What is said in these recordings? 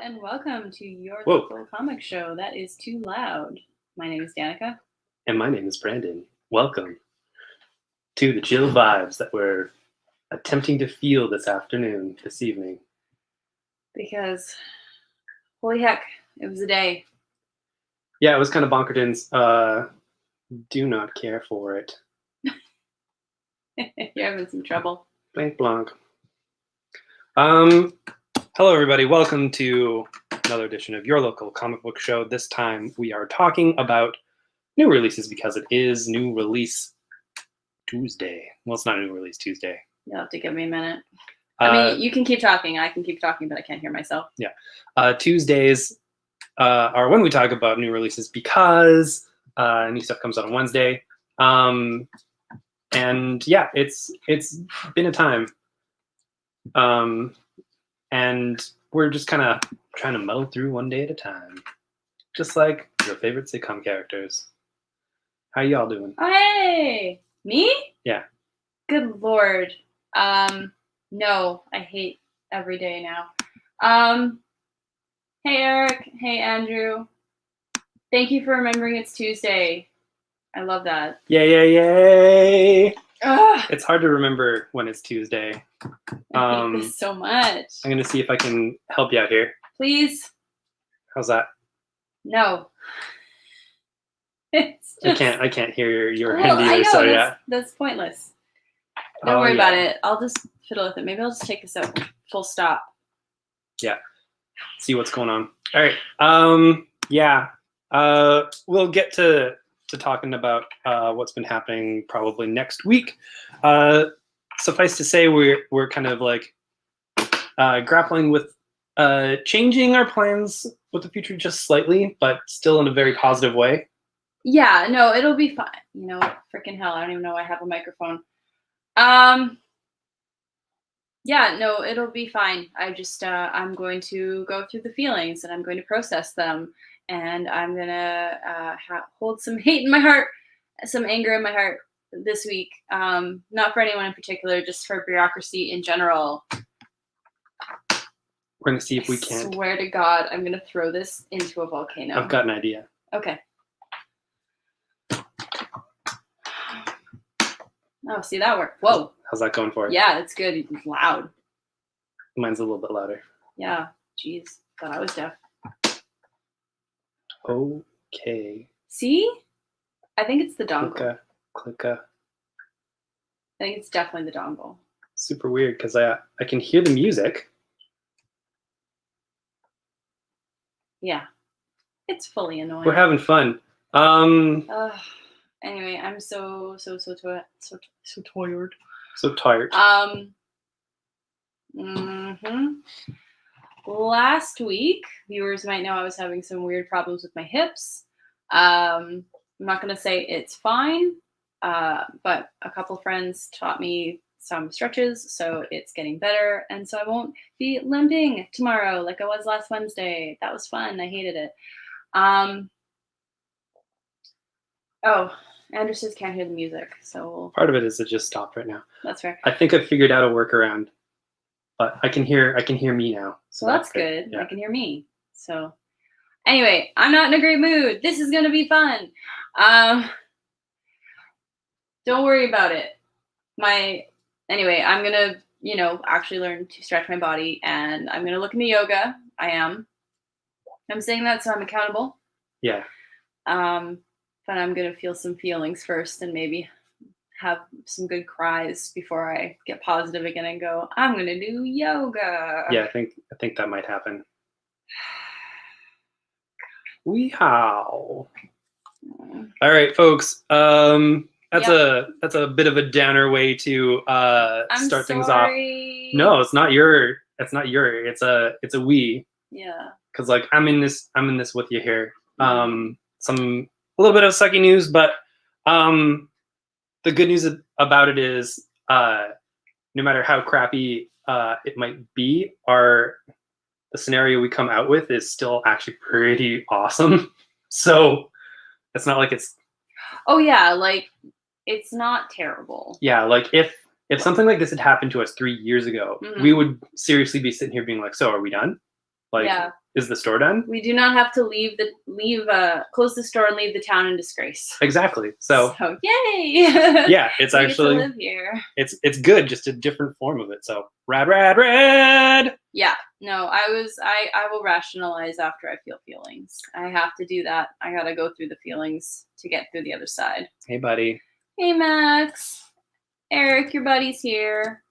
and welcome to your Whoa. local comic show that is too loud. My name is Danica. And my name is Brandon. Welcome to the chill vibes that we're attempting to feel this evening. Because, holy heck, it was a day. Yeah, it was kind of bonkertons. Do not care for it. You're having some trouble. Blank blanc. Hello everybody, welcome to another edition of your local comic book show. This time we are talking about new releases because it is New Release Tuesday. Well, it's not New Release Tuesday. You'll have to give me a minute. I mean, you can keep talking. I can keep talking, but I can't hear myself. Yeah. Tuesdays are when we talk about new releases because new stuff comes out on Wednesday. And yeah, it's been a time. And we're just kind of trying to muddle through one day at a time. Just like your favorite sitcom characters. How y'all doing? Oh, hey! Me? Yeah. Good Lord. No, I hate every day now. Hey Eric, hey Andrew. Thank you for remembering it's Tuesday. I love that. Yay! Ugh, It's hard to remember when it's Tuesday. I hate this so much. I'm gonna see if I can help you out here. Please. How's that? No. It's just... I can't hear your well, hand either, I know, so yeah. That's pointless. Don't worry about it. I'll just fiddle with it. Maybe I'll just take this out. Full stop. Yeah. See what's going on. All right. Yeah. We'll get to talking about what's been happening probably next week. Suffice to say, we're kind of like grappling with changing our plans with the future just slightly, but still in a very positive way. Yeah, no, it'll be fine. You know, freaking hell, I don't even know I have a microphone. Yeah, no, it'll be fine. I just, I'm going to go through the feelings and I'm going to process them. And I'm going to hold some hate in my heart, some anger in my heart this week. Not for anyone in particular, just for bureaucracy in general. We're going to see if we can. I swear to God, I'm going to throw this into a volcano. I've got an idea. Okay. Oh, see, that worked. Whoa. How's that going for you? Yeah, it's good. It's loud. Mine's a little bit louder. Yeah. Jeez. Thought I was deaf. Okay. See? I think it's the dongle. Clicka. I think it's definitely the dongle. Super weird because I can hear the music. Yeah. It's fully annoying. We're having fun. Anyway, I'm so tired. So tired. Last week, viewers might know I was having some weird problems with my hips. I'm not gonna say it's fine, but a couple friends taught me some stretches, so it's getting better, and so I won't be limping tomorrow like I was last Wednesday. That was fun. I hated it. Oh, Andrew says can't hear the music, so part of it is it just stopped right now. That's fair. I think I figured out a workaround, but I can hear me now. So that's good. Yeah. I can hear me. So anyway, I'm not in a great mood. This is gonna be fun. Don't worry about it. Anyway, I'm gonna, actually learn to stretch my body, and I'm gonna look into yoga. I'm saying that so I'm accountable. Yeah. But I'm gonna feel some feelings first, and maybe have some good cries before I get positive again and go, I'm gonna do yoga. Yeah, I think that might happen. Weehaw. All right, folks. That's a bit of a downer way to start things off. No, it's not your. It's a we. Yeah. Because like I'm in this with you here. A little bit of sucky news, but the good news about it is no matter how crappy it might be, the scenario we come out with is still actually pretty awesome. So it's not like it's. Oh yeah, like it's not terrible. Yeah, like if something like this had happened to us 3 years ago, we would seriously be sitting here being like, so are we done? Like, yeah. Is the store done? We do not have to close the store and leave the town in disgrace. Exactly. So yay! Yeah, it's we actually get to live here. It's good, just a different form of it. So rad. Yeah. No, I will rationalize after I feel feelings. I have to do that. I gotta go through the feelings to get through the other side. Hey, buddy. Hey, Max. Eric, your buddy's here.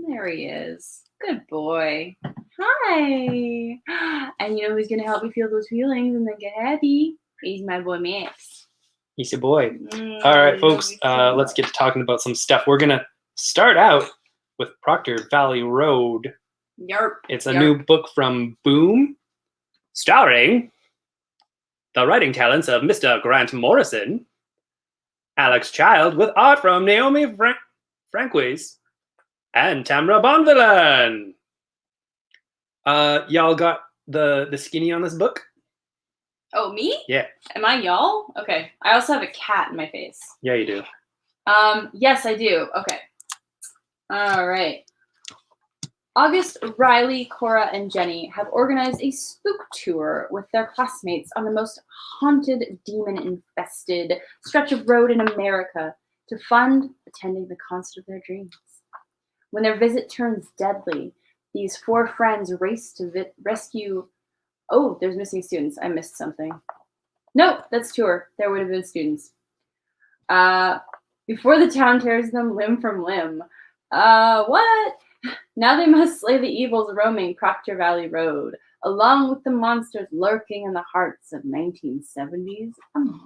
There he is. Good boy. Hi. And you know who's gonna help me feel those feelings and then get happy? He's my boy Max. He's your boy. All right, folks. Let's get to talking about some stuff. We're gonna start out with Proctor Valley Road. Yarp. It's a new book from Boom, starring the writing talents of Mr. Grant Morrison, Alex Child, with art from Naomi Franquez, and Tamra Bonvillain. Y'all got the skinny on this book? Oh, me? Yeah. Am I y'all? Okay. I also have a cat in my face. Yeah, you do. Yes, I do. Okay. All right. August, Riley, Cora, and Jenny have organized a spook tour with their classmates on the most haunted, demon-infested stretch of road in America to fund attending the concert of their dreams. When their visit turns deadly, these four friends race to rescue... Oh, there's missing students. I missed something. Nope, that's tour. There would have been students. Before the town tears them limb from limb. What? Now they must slay the evils roaming Proctor Valley Road, along with the monsters lurking in the hearts of 1970s America.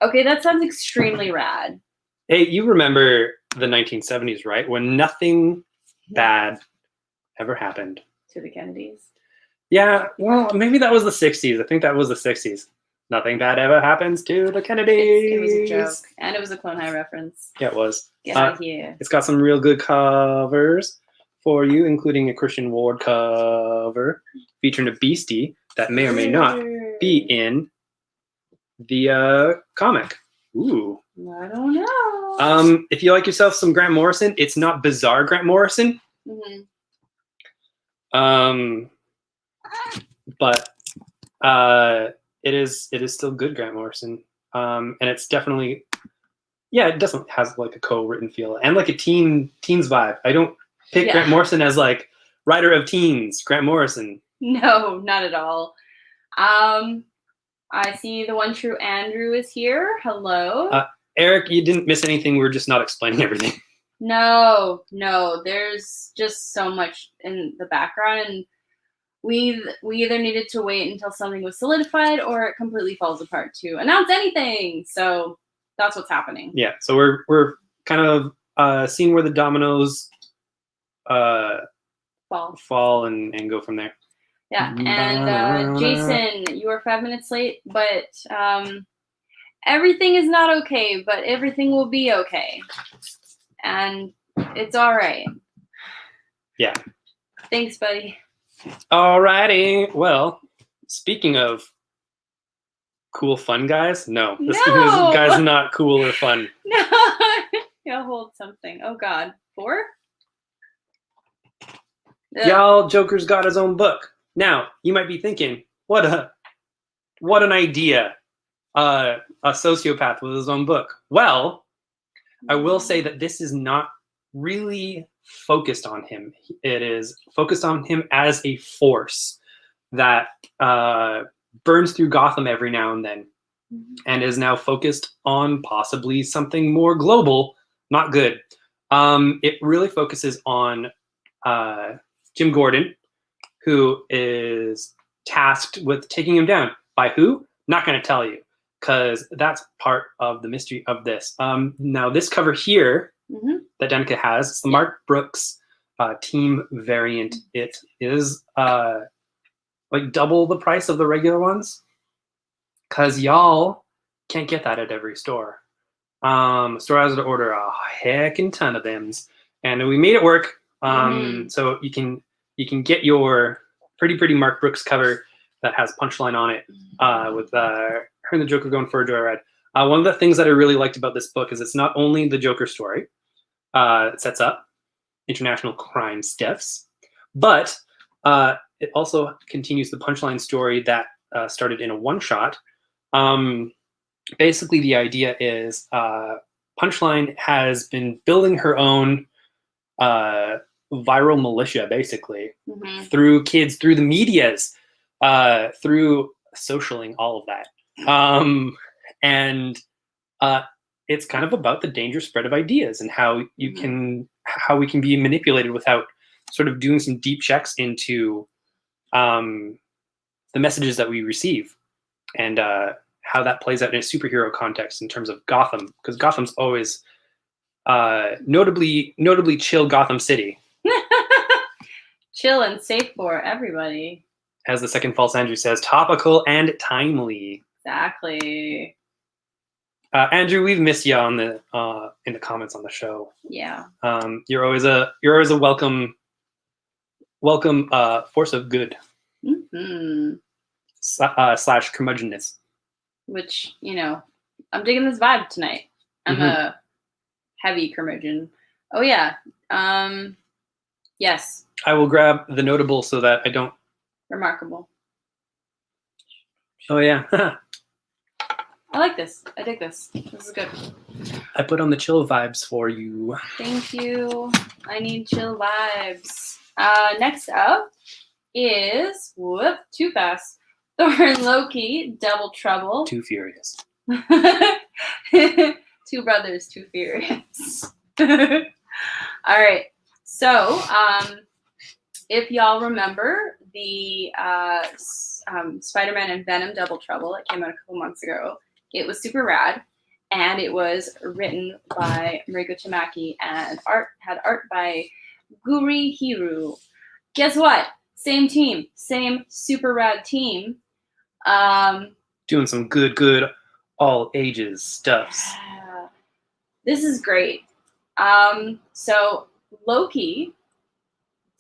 Okay, that sounds extremely rad. Hey, you remember the 1970s, right? When nothing bad ever happened. To the Kennedys? Yeah, well, maybe that was the 60s. I think that was the 60s. Nothing bad ever happens to the Kennedys. It was a joke. And it was a Clone High reference. Yeah, it was. Get out of here. It's got some real good covers for you, including a Christian Ward cover featuring a beastie that may or may not be in the comic. Ooh. I don't know. If you like yourself some Grant Morrison, it's not bizarre Grant Morrison. Mm-hmm. But it is still good Grant Morrison. And it's definitely, yeah, it doesn't has like a co-written feel and like a teens vibe. I don't pick Grant Morrison as like writer of teens, Grant Morrison. No, not at all. I see the one true Andrew is here. Hello. Eric, you didn't miss anything. We're just not explaining everything. No, there's just so much in the background, and we either needed to wait until something was solidified or it completely falls apart to announce anything. So that's what's happening. Yeah, so we're kind of seeing where the dominoes fall and go from there. Yeah, and Jason, you are 5 minutes late, but everything is not okay, but everything will be okay. And it's all right. Yeah. Thanks, buddy. Alrighty. Well, speaking of cool, fun guys, this guy's not cool or fun. No. You'll hold something. Oh, God. 4? Y'all, Joker's got his own book. Now, you might be thinking, what an idea. A sociopath with his own book. Well, I will say that this is not really focused on him. It is focused on him as a force that burns through Gotham every now and then, and is now focused on possibly something more global. Not good. It really focuses on Jim Gordon, who is tasked with taking him down. By who? Not going to tell you, because that's part of the mystery of this. Now, this cover here that Danica has, it's the Mark Brooks team variant. It is like double the price of the regular ones, because y'all can't get that at every store. Store has to order a heckin' ton of them, and we made it work. So you can get your pretty Mark Brooks cover that has Punchline on it with her and the Joker going for a joyride. One of the things that I really liked about this book is it's not only the Joker story. It sets up international crime stiffs, but it also continues the punchline story that started in a one-shot. Basically, the idea is Punchline has been building her own viral militia, basically, through kids, through the medias, through socialing, all of that. And it's kind of about the dangerous spread of ideas and how how we can be manipulated without sort of doing some deep checks into the messages that we receive, and how that plays out in a superhero context in terms of Gotham, because Gotham's always notably chill Gotham City. Chill and safe for everybody. As the second False Andrew says, topical and timely. Exactly. Andrew, we've missed you on the in the comments on the show. Yeah. You're always a welcome force of good. Slash curmudgeonness. Which, I'm digging this vibe tonight. I'm a heavy curmudgeon. Oh yeah. Yes. I will grab the notable so that I don't. Remarkable. Oh yeah. I like this. I dig this. This is good. I put on the chill vibes for you. Thank you. I need chill vibes. Next up is too fast. Thor and Loki, Double Trouble. Too furious. Two brothers, too furious. All right. So, if y'all remember the Spider-Man and Venom Double Trouble that came out a couple months ago, it was super rad, and it was written by Mariko Tamaki and had art by Guri Hiru. Guess what? Same team, same super rad team. Doing some good all ages stuffs. This is great. So Loki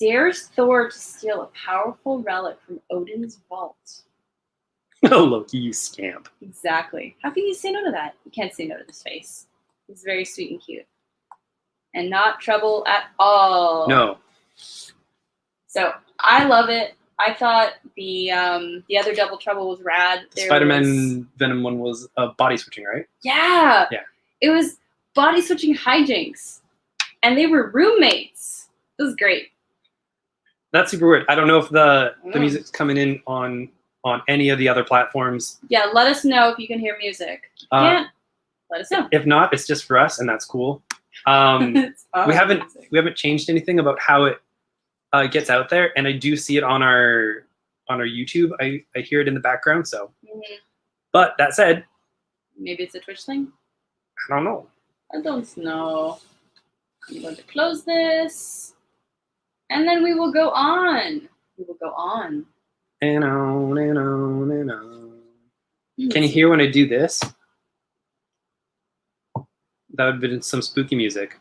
dares Thor to steal a powerful relic from Odin's vault. Oh, Loki, you scamp. Exactly. How can you say no to that? You can't say no to this face. He's very sweet and cute. And not trouble at all. No. So I love it. I thought the other Double Trouble was rad. Spider-Man Venom one was body switching, right? Yeah. Yeah. It was body switching hijinks. And they were roommates. It was great. That's super weird. I don't know if the music's coming in on any of the other platforms. Yeah, let us know if you can hear music. If you can't, let us know. If not, it's just for us, and that's cool. We haven't changed anything about how it gets out there, and I do see it on our YouTube. I hear it in the background. So, but that said, maybe it's a Twitch thing. I don't know. I don't know. I'm going to close this, and then we will go on. We will go on. And on and on and on. Can you hear when I do this? That would have been some spooky music.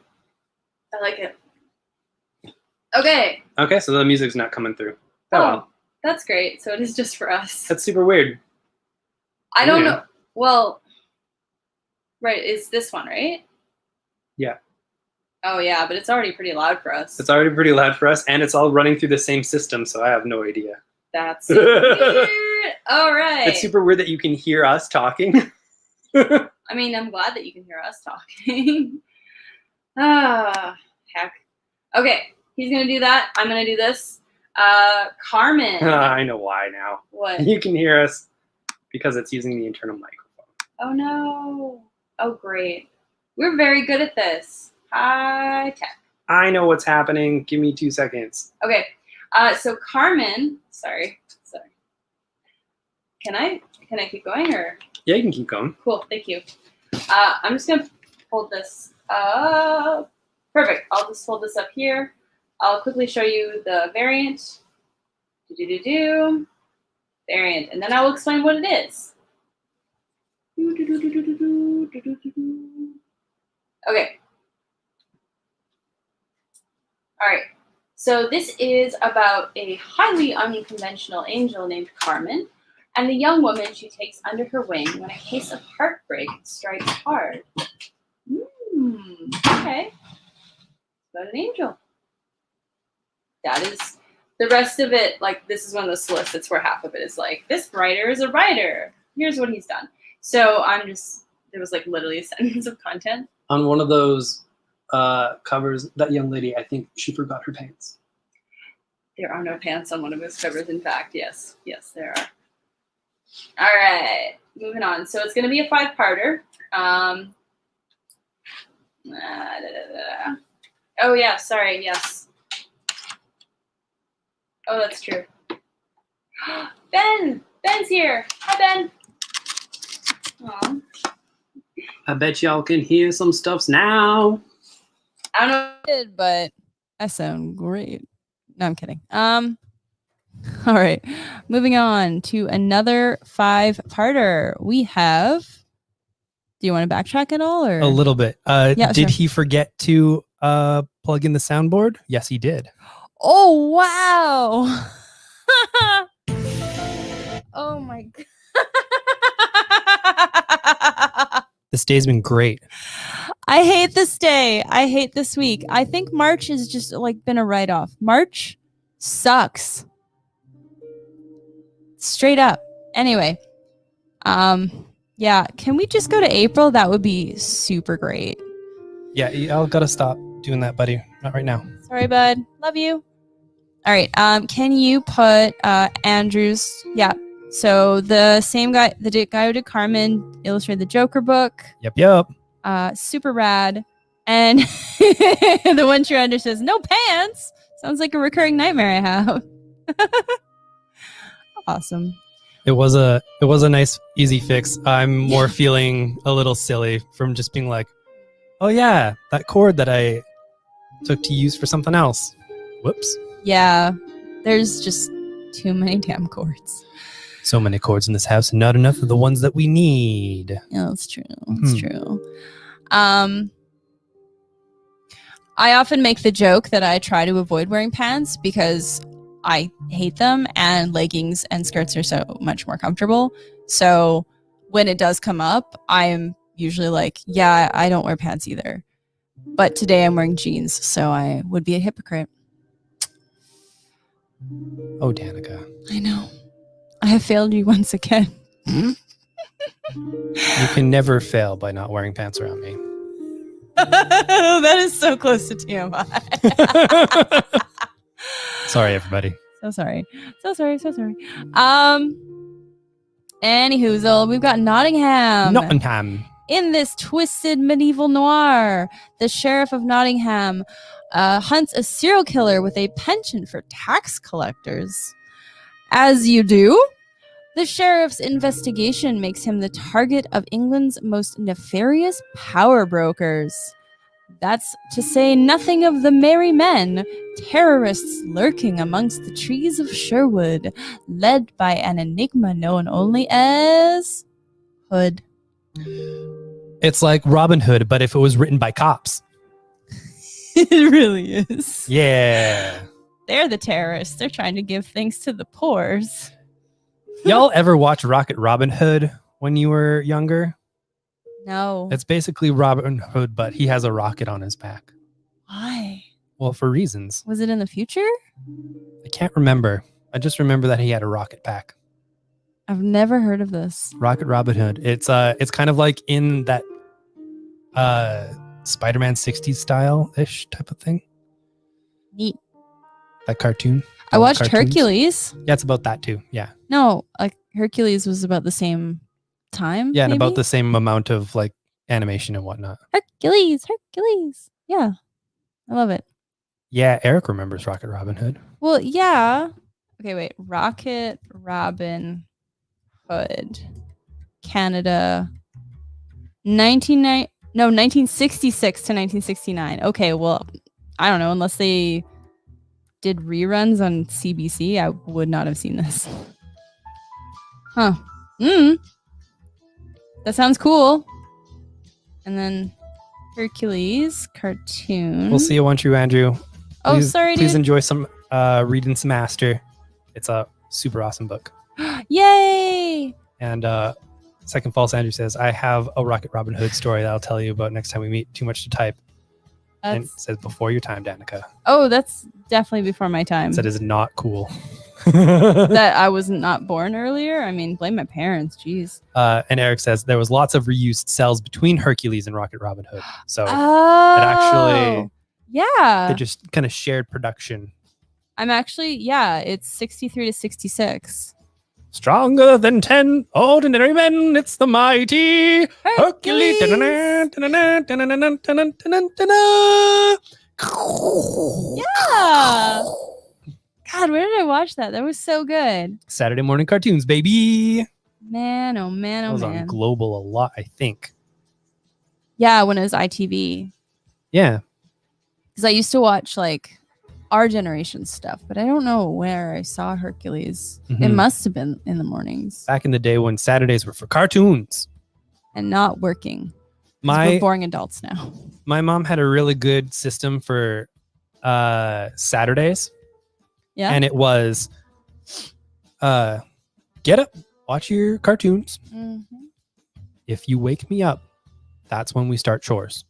I like it. Okay. Okay, so the music's not coming through. Oh, that's great. So it is just for us. That's super weird. I don't know. Well, right, it's this one, right? Yeah. Oh, yeah, but it's already pretty loud for us. It's already pretty loud for us, and it's all running through the same system, so I have no idea. That's weird. All right. It's super weird that you can hear us talking. I mean, I'm glad that you can hear us talking. Heck. Okay, he's going to do that. I'm going to do this. Carmen. I know why now. What? You can hear us because it's using the internal microphone. Oh, no. Oh, great. We're very good at this. High tech. I know what's happening. Give me 2 seconds. Okay. So Carmen, sorry. Can I keep going or? Yeah, you can keep going. Cool, thank you. I'm just gonna hold this up. Perfect. I'll just hold this up here. I'll quickly show you the variant. Variant, and then I will explain what it is. Okay. All right. So this is about a highly unconventional angel named Carmen and the young woman she takes under her wing when a case of heartbreak strikes hard. Okay. It's about an angel. That is The rest of it, like, this is one of those solicits where half of it is like, this writer is a writer. Here's what he's done. So there was like literally a sentence of content. On one of those covers, that young lady, I think she forgot her pants. There are no pants on one of his covers, in fact. Yes, there are. All right, moving on. So it's going to be a 5-parter. Oh, yeah, sorry, yes. Oh, that's true. Ben's here. Hi, Ben. Aw. I bet y'all can hear some stuffs now. I don't know. But I sound great. No, I'm kidding. All right. Moving on to another 5-parter. We have. Do you want to backtrack at all, or a little bit? Yeah, did sure. he forget to plug in the soundboard? Yes, he did. Oh wow! Oh my god! This day's been great. I hate this day. I hate this week. I think March has just like been a write-off. March sucks. Straight up. Anyway, yeah. Can we just go to April? That would be super great. Yeah, I'll gotta stop doing that, buddy. Not right now. Sorry, bud. Love you. All right. Can you put Andrew's? Yeah. So the same guy, the guy who did Carmen, illustrated the Joker book. Yep. Super rad. And the one true under says no pants. Sounds like a recurring nightmare I have. Awesome. It was a nice, easy fix. I'm more feeling a little silly from just being like, oh yeah, that cord that I took to use for something else. Whoops. Yeah. There's just too many damn cords. So many cords in this house, and not enough of the ones that we need. Yeah, that's true. That's true. I often make the joke that I try to avoid wearing pants because I hate them, and leggings and skirts are so much more comfortable. So when it does come up, I'm usually like, yeah, I don't wear pants either. But today I'm wearing jeans, so I would be a hypocrite. Oh, Danica. I know. I have failed you once again. You can never fail by not wearing pants around me. That is so close to TMI. Sorry, everybody. So sorry. Anywho, we've got Nottingham. Nottingham. In this twisted medieval noir, the sheriff of Nottingham hunts a serial killer with a penchant for tax collectors. As you do, the sheriff's investigation makes him the target of England's most nefarious power brokers. That's to say nothing of the merry men, terrorists lurking amongst the trees of Sherwood, led by an enigma known only as Hood. It's like Robin Hood, but if it was written by cops. It really is. Yeah. They're the terrorists. They're trying to give things to the poors. Y'all ever watch Rocket Robin Hood when you were younger? No. It's basically Robin Hood, but he has a rocket on his back. Why? Well, for reasons. Was it in the future? I can't remember. I just remember that he had a rocket pack. I've never heard of this. Rocket Robin Hood. It's kind of like in that Spider-Man 60s style-ish type of thing. Neat. That cartoon. I watched Cartoons. Hercules. Yeah, it's about that too. Yeah. No, like Hercules was about the same time. Yeah, and maybe? about the same amount of like animation and whatnot. Hercules. Yeah. I love it. Yeah, Eric remembers Rocket Robin Hood. Well, yeah. Okay, wait. Rocket Robin Hood. Canada. 1966 to 1969. Okay, well, I don't know. Unless they did reruns on CBC, I would not have seen this. Huh. That sounds cool. And then Hercules cartoon. We'll see you once you, Andrew. Please Please dude. enjoy some reading some Aster. It's a super awesome book. Yay! And Second False Andrew says, I have a Rocket Robin Hood story that I'll tell you about next time we meet. Too much to type. And it That's, says before your time, Danica. oh, that's definitely before my time. That is not cool. That I was not born earlier. I mean, blame my parents. Jeez. And Eric says there was lots of reused cells between Hercules and Rocket Robin Hood. So Oh, actually- yeah. they just kind of shared production. I'm actually, yeah, it's 63 to 66. Stronger than 10 ordinary men, it's the mighty Hercules. Yeah. God, where did I watch that? That was so good. Saturday morning cartoons, baby. Man, oh man, That oh was on man. Global a lot, I think. Yeah, when it was ITV. Yeah. Because I used to watch like our generation stuff, but I don't know where I saw Hercules. It Mhm. must have been in the mornings Back in the day when Saturdays were for cartoons. and not working. 'Cause My we're boring adults now. my mom had a really good system for Saturdays. Yeah. And it was get up, watch your cartoons. Mhm. If you wake me up, that's when we start chores.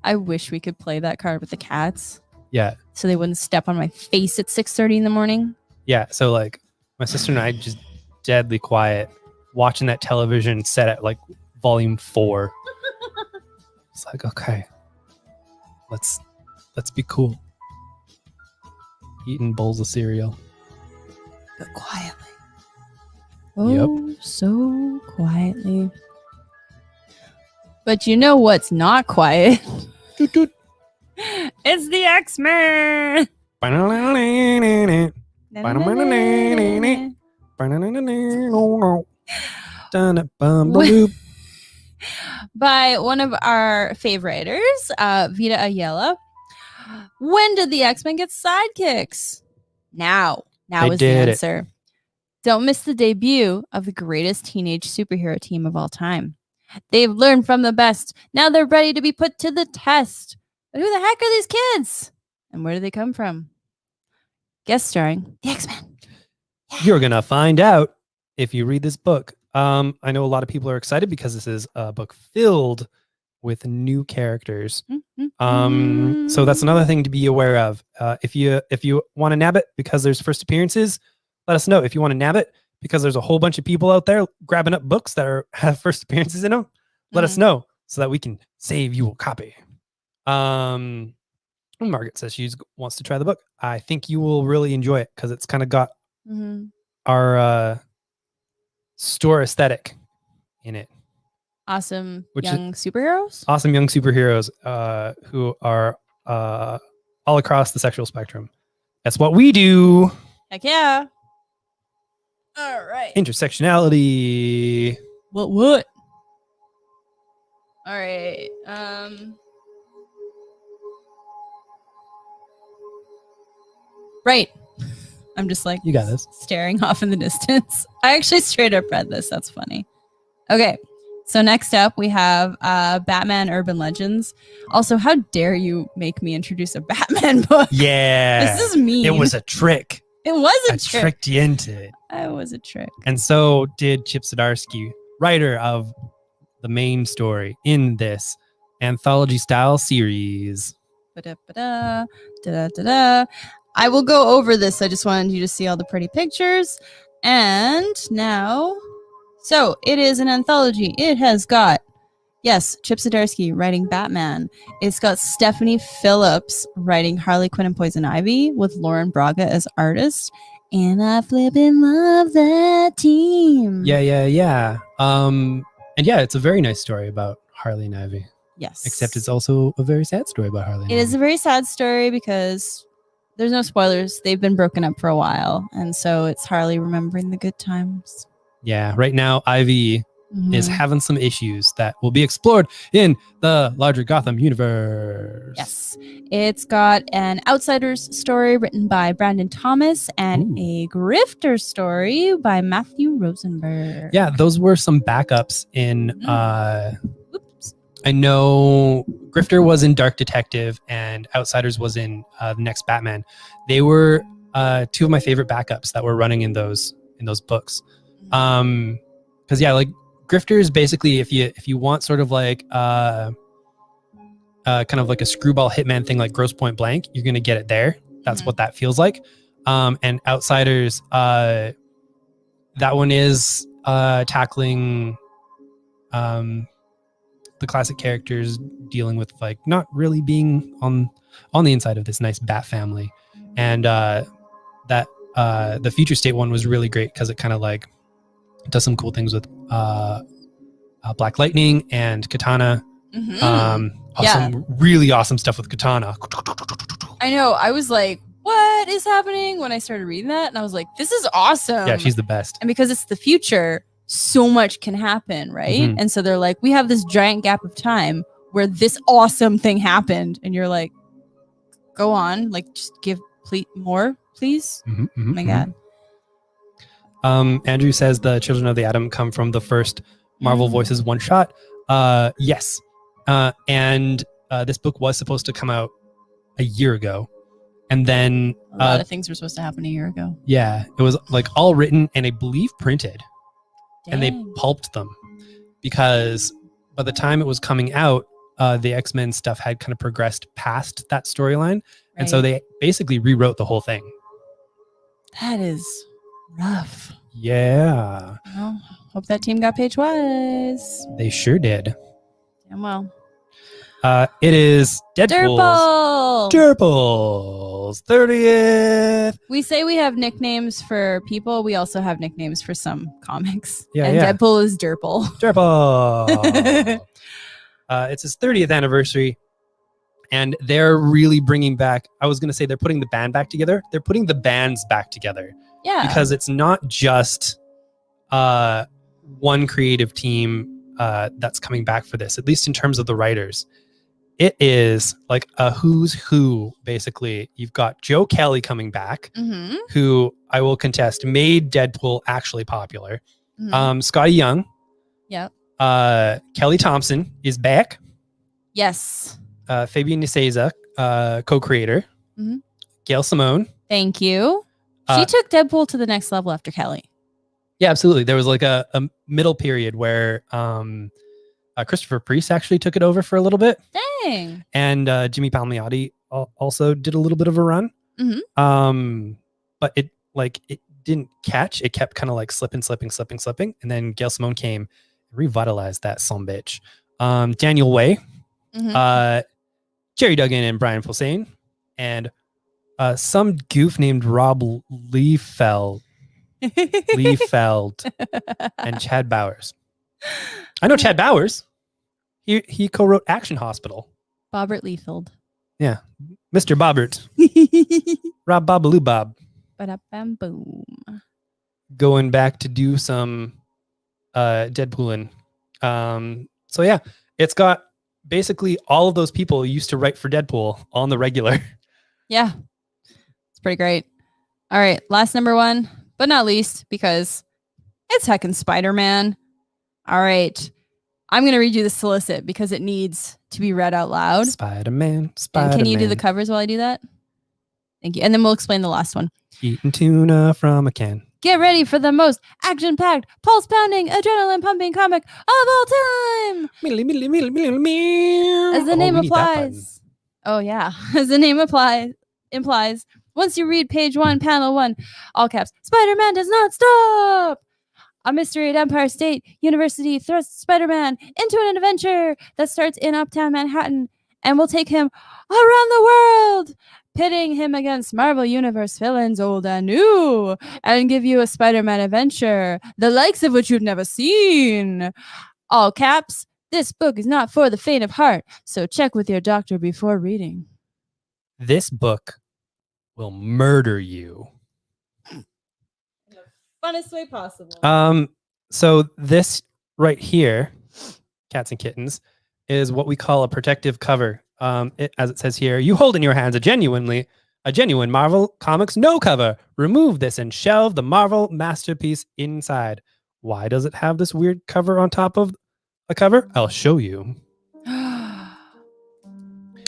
I wish we could play that card with the cats Yeah. so they wouldn't step on my face at 6:30 in the morning. Yeah. So like my sister and I just deadly quiet watching that television set at like volume 4. It's like, okay, let's be cool. Eating bowls of cereal. But quietly. Yep. Oh, so quietly. But you know what's not quiet? Toot, toot. It's the X-Men! By one of our favoriters, Vita Ayala. When did the X-Men get sidekicks? Now. Now They is the did it. answer. Don't miss the debut of the greatest teenage superhero team of all time. They've learned from the best. Now they're ready to be put to the test. But who the heck are these kids? And where do they come from? Guest starring the X-Men. You're gonna find out if you read this book. I know a lot of people are excited because this is a book filled with new characters. So that's another thing to be aware of. If you want to nab it because there's first appearances, let us know. If you want to nab it because there's a whole bunch of people out there grabbing up books that have first appearances in them, let us know so that we can save you a copy. Margaret says she wants to try the book. I think you will really enjoy it because it's kind of got our store aesthetic in it. Awesome Which young superheroes. Awesome young superheroes who are all across the sexual spectrum. That's what we do. Heck yeah. All right. Intersectionality. What? All right. Right. I'm just like You got this. staring off in the distance. I actually straight up read this. That's funny. Okay. So next up we have Batman Urban Legends. Also, how dare you make me introduce a Batman book? Yeah. This is mean. It was a trick. It was I a trick. tricked you into it. It was a trick. And so did Chip Zdarsky, writer of the main story in this anthology style series. Ba-da-ba-da, da-da-da-da. I will go over this. I just wanted you to see all the pretty pictures. And now, so it is an anthology. It has got, yes, Chip Zdarsky writing Batman. It's got Stephanie Phillips writing Harley Quinn and Poison Ivy with Lauren Braga as artist. And I flippin' love that team. Yeah. And yeah, it's a very nice story about Harley and Ivy. Yes. Except it's also a very sad story about Harley and It Ivy. is a very sad story because there's no spoilers. They've been broken up for a while. And so it's Harley remembering the good times. Yeah, right now Ivy is Mhm. having some issues that will be explored in the larger Gotham universe. Yes. It's got an outsider's story written by Brandon Thomas and a grifter story by Matthew Rosenberg. Yeah, those were some backups in Oops. I know Grifter was in Dark Detective and Outsiders was in the next Batman. They were two of my favorite backups that were running in those books. Because yeah, like Grifter is basically if you want sort of like kind of like a screwball hitman thing like Gross Point Blank, you're going to get it there. That's Mhm. what that feels like. And Outsiders, that one is tackling the classic characters dealing with like not really being on the inside of this nice bat family. And that the Future State one was really great because it kind of like does some cool things with Black Lightning and Katana. Mhm. Awesome, really awesome stuff with Katana. I know. I was like, what is happening when I started reading that? And I was like, this is awesome. Yeah, she's the best. And because it's the future, so much can happen, right? Mhm. And so they're like, we have this giant gap of time where this awesome thing happened. And you're like, go on, like just give more, please. Mhm, mhm, Oh my mhm. God. Andrew says the Children of the Atom come from the first Marvel Voices one shot. Yes. And this book was supposed to come out a year ago. And then A lot of things were supposed to happen a year ago. yeah, it was like all written and I believe printed. And they Dang. pulped them because by the time it was coming out, the X-Men stuff had kind of progressed past that storyline. And so Right. they basically rewrote the whole thing. That is rough. Yeah, Well, hope that team got paid twice. they sure did. Damn well. It is Deadpool's Dirple! 30th. We say we have nicknames for people. We also have nicknames for some comics. Yeah, and yeah. Deadpool is Dirple. Dirple. It's his 30th anniversary. And they're really bringing back, I was going to say they're putting the band back together. They're putting the bands back together. Yeah. Because it's not just one creative team that's coming back for this, at least in terms of the writers. It is like a who's who, basically. You've got Joe Kelly coming back, Mm-hmm. who I will contest made Deadpool actually popular. Mm-hmm. Scotty Young. Yep. Kelly Thompson is back. Yes. Fabian Nicieza, co-creator. Mhm. Gail Simone. Thank you. She took Deadpool to the next level after Kelly. Yeah, absolutely. There was like a middle period where Christopher Priest actually took it over for a little bit. Dang. And Jimmy Palmiotti also did a little bit of a run. Mhm. But it didn't catch. It kept kind of like slipping. And then Gail Simone came and revitalized that son bitch. Daniel Way, Mhm. Jerry Duggan and Brian Posehn, and some goof named Rob Liefeld and Chad Bowers. I know Chad Bowers. He co-wrote Action Hospital. Bobbert Liefeld. Yeah. Mr. Bobbert. Rob Babaloo Bob. Ba-da-bam boom. Going back to do some Deadpoolin'. So yeah, it's got basically all of those people who used to write for Deadpool on the regular. Yeah. It's pretty great. All right. Last number one, but not least, because it's heckin' Spider-Man. All right. I'm going to read you the solicit because it needs to be read out loud. Spider-Man. And can you do the covers while I do that? Thank you. And then we'll explain the last one. Eating tuna from a can. Get ready for the most action-packed, pulse-pounding, adrenaline-pumping comic of all time. As the name applies. Oh yeah. As the name implies, once you read page 1, panel 1, all caps, Spider-Man does not stop. A mystery at Empire State University thrusts Spider-Man into an adventure that starts in Uptown Manhattan and will take him around the world, pitting him against Marvel Universe villains old and new, and give you a Spider-Man adventure, the likes of which you've never seen. All caps, this book is not for the faint of heart, so check with your doctor before reading. This book will murder you. Funnest way possible. So this right here, Cats and Kittens, is what we call a protective cover. As it says here, you hold in your hands a genuine Marvel Comics no cover. Remove this and shelve the Marvel masterpiece inside. Why does it have this weird cover on top of a cover? I'll show you.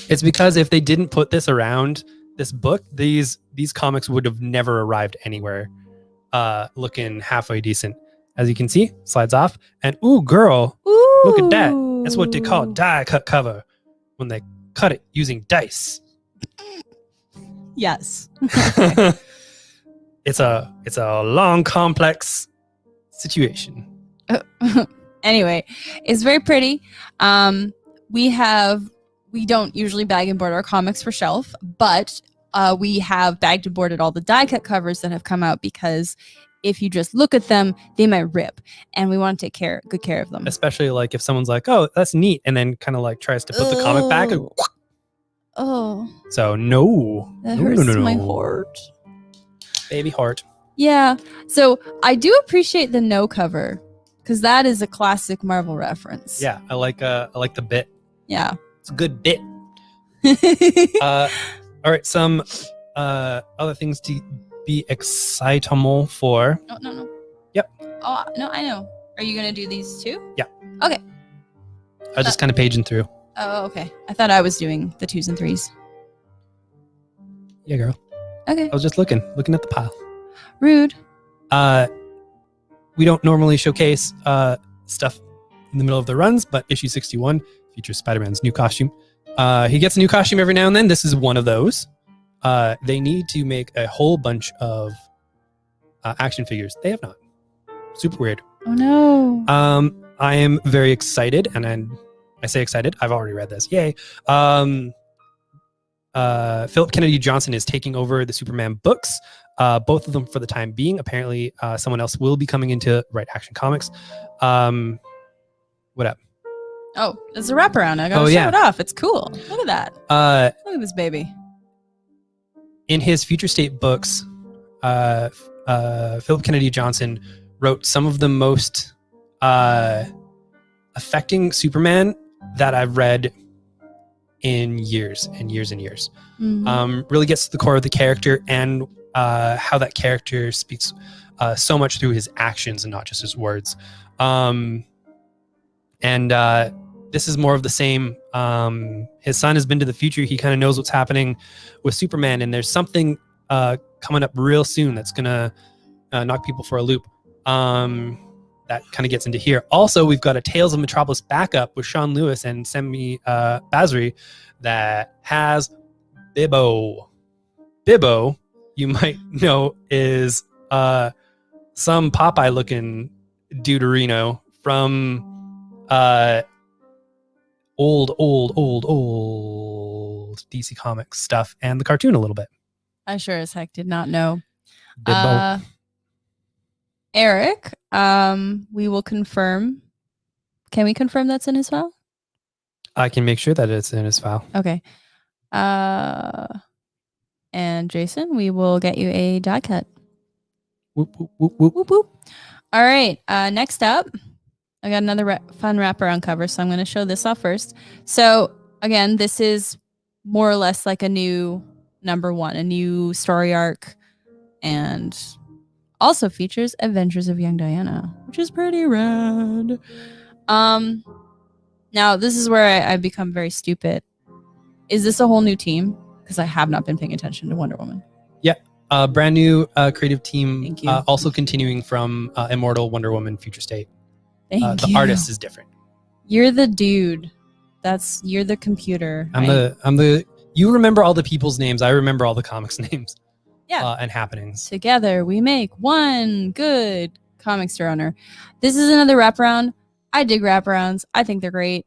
It's because if they didn't put this around this book, these comics would have never arrived anywhere looking halfway decent. As you can see, slides off. And ooh, girl, Ooh. look at that. That's what they call die cut cover when they cut it using dice. Yes. It's a long, complex situation. Anyway, it's very pretty. We don't usually bag and board our comics for shelf, but we have bagged and boarded all the die cut covers that have come out because if you just look at them, they might rip, and we want to take good care of them. Especially like if someone's like, "Oh, that's neat," and then kind of like tries to put the comic back. And, Oh, so no, that no, hurts no, no, my no. heart. Baby heart. Yeah. So I do appreciate the no cover because that is a classic Marvel reference. Yeah, I like the bit. Yeah. It's a good bit. All right, some other things to be excitable for. Oh, no. Yep. Oh, no, I know. Are you going to do these too? Yeah. Okay. I was just kind of paging through. Oh, okay. I thought I was doing the 2s and 3s. Yeah, girl. Okay. I was just looking at the pile. Rude. We don't normally showcase stuff in the middle of the runs, but issue 61 features Spider-Man's new costume. He gets a new costume every now and then. This is one of those. They need to make a whole bunch of action figures. They have not. Super weird. Oh, no. I am very excited, and I say excited. I've already read this. Yay. Philip Kennedy Johnson is taking over the Superman books. Both of them for the time being. Apparently, someone else will be coming into Right Action Comics. What up? Oh, there's a wraparound. I gotta show it off. It's cool. Look at that. Look at this baby. In his Future State books, Philip Kennedy Johnson wrote some of the most affecting Superman that I've read in years and years and years. Mhm. Really gets to the core of the character and how that character speaks so much through his actions and not just his words. This is more of the same. His son has been to the future. He kind of knows what's happening with Superman, and there's something coming up real soon that's gonna knock people for a loop. That kind of gets into here. Also, we've got a Tales of Metropolis backup with Sean Lewis and Semi Basri that has Bibbo. Bibbo, you might know, is some Popeye-looking Deuterino from old DC Comics stuff and the cartoon a little bit. I sure as heck did not know. Bibbo. Eric, we will confirm. Can we confirm that's in his file? I can make sure that it's in his file. Okay. And Jason, we will get you a die cut. Whoop, whoop, whoop, whoop. Whoop, whoop. All right. Next up, I got another fun wraparound cover, so I'm going to show this off first. So again, this is more or less like a new #1, a new story arc, and also features Adventures of Young Diana, which is pretty rad. Now this is where I've become very stupid. Is this a whole new team? Because I have not been paying attention to Wonder Woman. Brand new creative team. Thank you. Also continuing from Immortal Wonder Woman Future State. Thank The you. artist is different. You're the dude. You're the computer. I'm right? the. You remember all the people's names. I remember all the comics names. Yeah. And happenings. Together we make one good comic store owner. This is another wraparound. I dig wraparounds. I think they're great.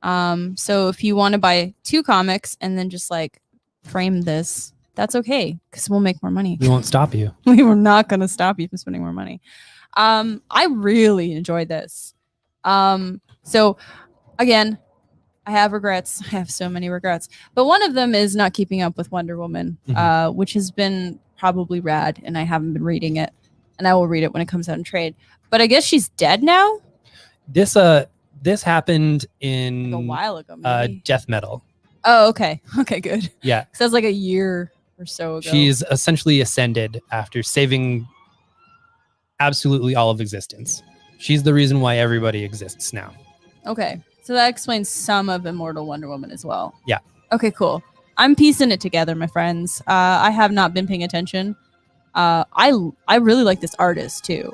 So if you want to buy 2 comics and then just like frame this, that's okay because we'll make more money. We won't stop you. We were not going to stop you from spending more money. I really enjoyed this. So again, I have regrets. I have so many regrets, but one of them is not keeping up with Wonder Woman, which has been probably rad, and I haven't been reading it, and I will read it when it comes out in trade. But I guess she's dead now. This happened in Like a while ago, maybe. Death Metal. Oh, okay. Okay, good. Yeah. So that's like a year or so ago. She's essentially ascended after saving absolutely all of existence. She's the reason why everybody exists now. Okay. So that explains some of Immortal Wonder Woman as well. Yeah. Okay, cool. I'm piecing it together, my friends. I have not been paying attention. I really like this artist too.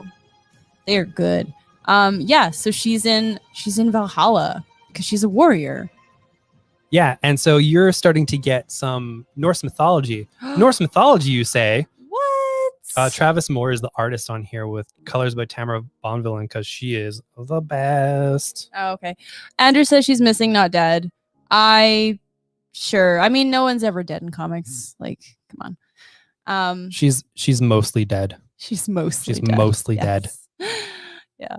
They are good. Yeah, so she's in Valhalla because she's a warrior. Yeah, and so you're starting to get some Norse mythology. Norse mythology, you say? What? Travis Moore is the artist on here with colors by Tamara Bonvillain because she is the best. Oh, okay. Andrew says she's missing, not dead. Sure. I mean, no one's ever dead in comics. Like, come on. She's mostly dead. She's mostly She's dead. mostly dead. Yeah.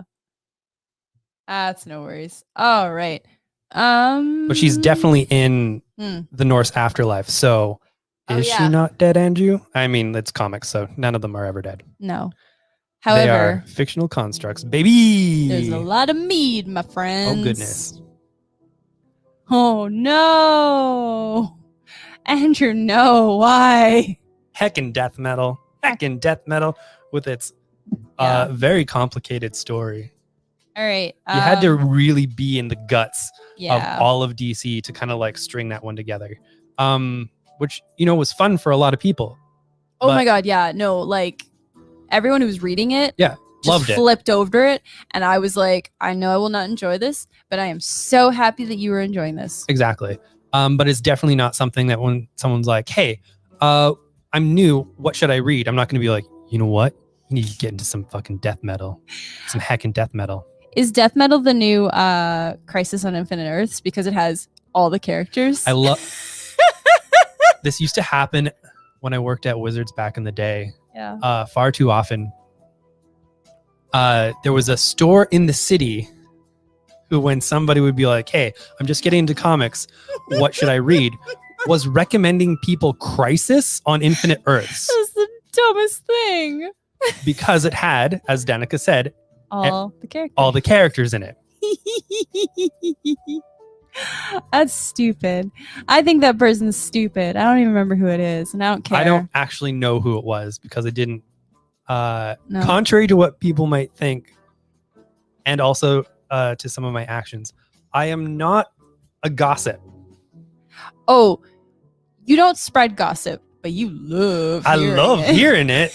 That's no worries. All right. But she's definitely in the Norse afterlife. So is she not dead, Andrew? I mean, it's comics, so none of them are ever dead. No. They However, are fictional constructs, baby. there's a lot of mead, my friends. Oh, goodness. Oh, no. Andrew, no. Why? Heckin' death metal. Heckin' death metal with its very complicated story. All right. You had to really be in the guts yeah. of all of DC to kind of like string that one together. Which, was fun for a lot of people. Oh my God. Yeah. No, like everyone who was reading it. Yeah. Loved it. Flipped over it. And I was like, I know I will not enjoy this, but I am so happy that you were enjoying this. Exactly. But it's definitely not something that when someone's like, hey, I'm new, what should I read? I'm not going to be like, you know what? You need to get into some fucking death metal. Some heckin' death metal. Is death metal the new Crisis on Infinite Earths because it has all the characters? I love this. Used to happen when I worked at Wizards back in the day. Yeah. Far too often. There was a store in the city who, when somebody would be like, hey, I'm just getting into comics, what should I read? Was recommending people Crisis on Infinite Earths. That's the dumbest thing. Because it had, as Danica said, all the characters in it. That's stupid. I think that person's stupid. I don't even remember who it is, and I don't care. I don't actually know who it was because I didn't. Contrary to what people might think, and also to some of my actions, I am not a gossip. Oh, you don't spread gossip, but you love. I love hearing it.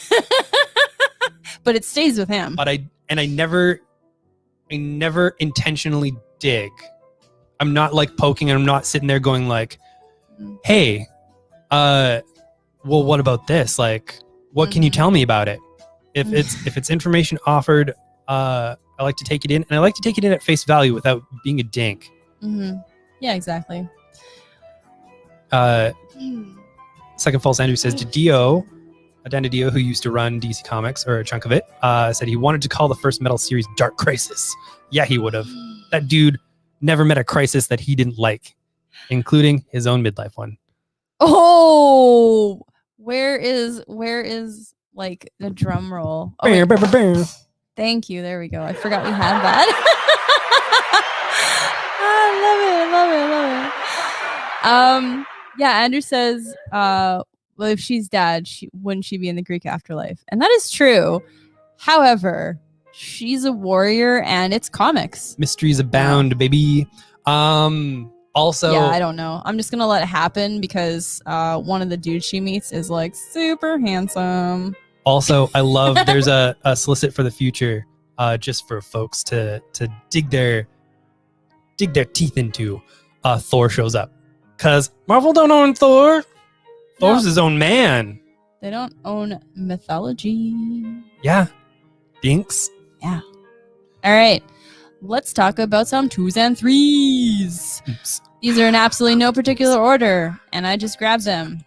But it stays with him. But I never intentionally dig. I'm not like poking, and I'm not sitting there going like, hey, well, what about this? Like, what can you tell me about it? If it's information offered, I like to take it in, and I like to take it in at face value without being a dink. Mm-hmm. Yeah, exactly. Second False Andrew says, Dana Dio, who used to run DC Comics, or a chunk of it, said he wanted to call the first metal series Dark Crisis. Yeah, he would have. That dude never met a crisis that he didn't like, including his own midlife one. Oh, where is like the drum roll? Oh, thank you. There we go. I forgot we had that. I love it. Yeah, Andrew says, well, if she's dead, wouldn't she be in the Greek afterlife? And that is true. However, she's a warrior and it's comics. Mysteries abound, baby. Also, yeah, I don't know. I'm just gonna let it happen because one of the dudes she meets is like super handsome. Also, I love there's a solicit for the future, just for folks to dig their teeth into. Thor shows up because Marvel don't own Thor. Thor's his own man. They don't own mythology. Yeah, dinks. Yeah. All right. Let's talk about some 2s and 3s. Oops. These are in absolutely no particular order, and I just grabbed them.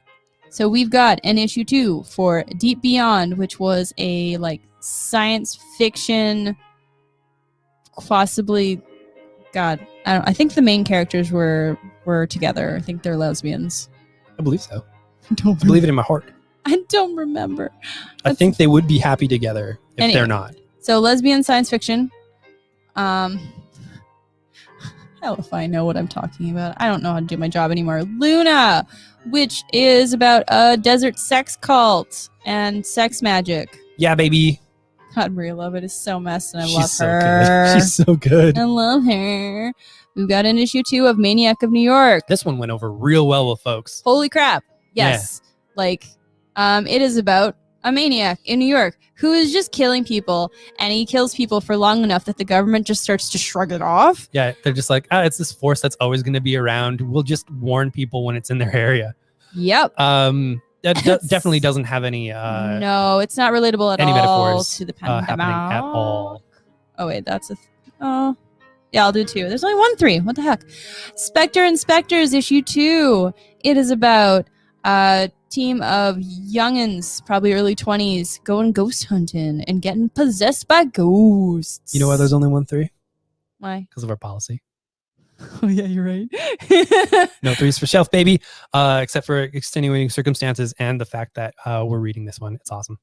So we've got an issue 2 for Deep Beyond, which was a like science fiction, possibly. God, I think the main characters were together. I think they're lesbians. I believe so. I believe it in my heart. I don't remember. I think they would be happy together if they're not. So lesbian science fiction. Hell if I know what I'm talking about. I don't know how to do my job anymore. Luna, which is about a desert sex cult and sex magic. Yeah, baby. God, Maria Lovett is so messed and I She's love so her. Good. She's so good. I love her. We've got an issue 2 of Maniac of New York. This one went over real well with folks. Holy crap. Yes. Yeah. Like, it is about a maniac in New York who is just killing people, and he kills people for long enough that the government just starts to shrug it off. Yeah, they're just like, it's this force that's always going to be around. We'll just warn people when it's in their area. Yep. That definitely doesn't have any no, it's not relatable at any all metaphors to the happening pandemic at all. Oh wait, that's a oh yeah, I'll do 2. There's only 1 3. What the heck? Spectre Inspectors issue 2. It is about a team of youngins, probably early 20s, going ghost hunting and getting possessed by ghosts. You know why there's only 1 3? Why? Because of our policy. Oh yeah, you're right. No 3s for shelf, baby. Except for extenuating circumstances and the fact that we're reading this one. It's awesome.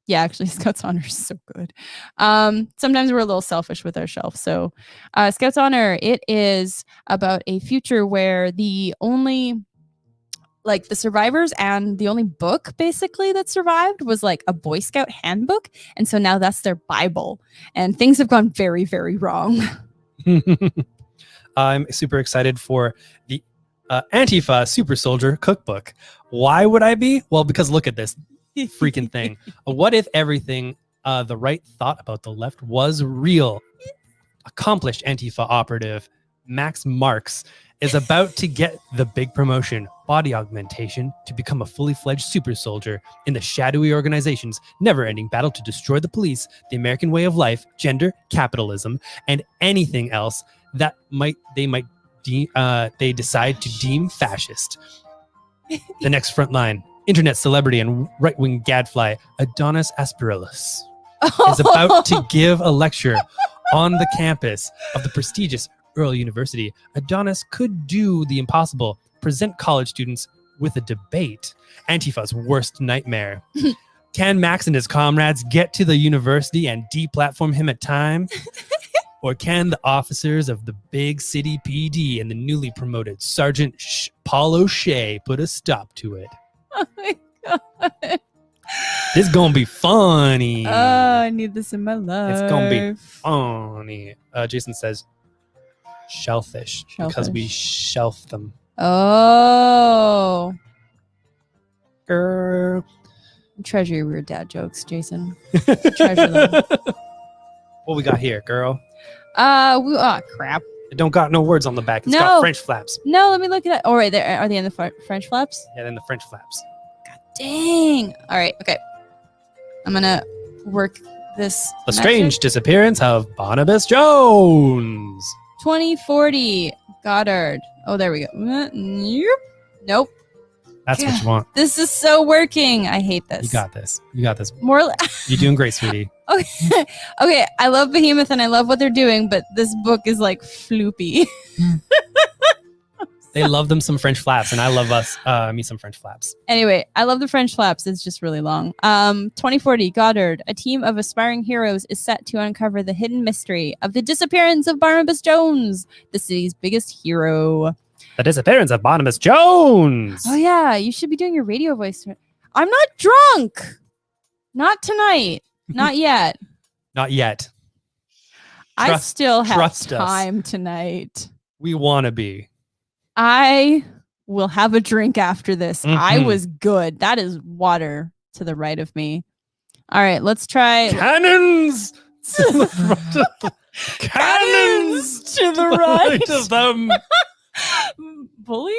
Yeah, actually, Scouts Honor is so good. Sometimes we're a little selfish with our shelf. So Scouts Honor, it is about a future where the only, like, the survivors and the only book basically that survived was like a Boy Scout handbook. And so now that's their Bible. And things have gone very, very wrong. I'm super excited for the Antifa Super Soldier Cookbook. Why would I be? Well, because look at this freaking thing. What if everything the right thought about the left was real? Accomplished Antifa operative Max Marks is about to get the big promotion, body augmentation, to become a fully fledged super soldier in the shadowy organization's never-ending battle to destroy the police, the American way of life, gender, capitalism, and anything else that they decide to deem fascist. The next front line, internet celebrity and right-wing gadfly Adonis Aspirillus is about to give a lecture on the campus of the prestigious Earl University. Adonis could do the impossible, present college students with a debate, Antifa's worst nightmare. Can Max and his comrades get to the university and deplatform him at time? Or can the officers of the big city PD and the newly promoted Sergeant Paul O'Shea put a stop to it? Oh my god. This is gonna be funny. Oh, I need this in my life. It's gonna be funny. Jason says shellfish because we shelf them. Oh. Girl. Treasure your weird dad jokes, Jason. Treasure them. What we got here, girl? Crap. It don't got no words on the back. It's got French flaps. No, let me look at it. Oh, right there. Are they in the French flaps? Yeah, then the French flaps. God dang. All right. Okay. I'm gonna work this. The strange disappearance of Barnabas Jones. 2040 Goddard. Oh, there we go. Nope. That's what you want. This is so working. I hate this. You got this. You got this. More. You're doing great, sweetie. Okay. Okay. I love Behemoth and I love what they're doing, but this book is like floopy. They love them some French flaps, and I love me some French flaps. Anyway, I love the French flaps. It's just really long. 2040 Goddard. A team of aspiring heroes is set to uncover the hidden mystery of the disappearance of Barnabas Jones, the city's biggest hero. The disappearance of Barnabas Jones. Oh yeah, you should be doing your radio voice. I'm not drunk. Not tonight. Not yet. Not yet. I still have trust time tonight. We want to be. I will have a drink after this. Mm-hmm. I was good. That is water to the right of me. All right, let's try. Cannons to the front of them. Cannons to the right of them. Bully?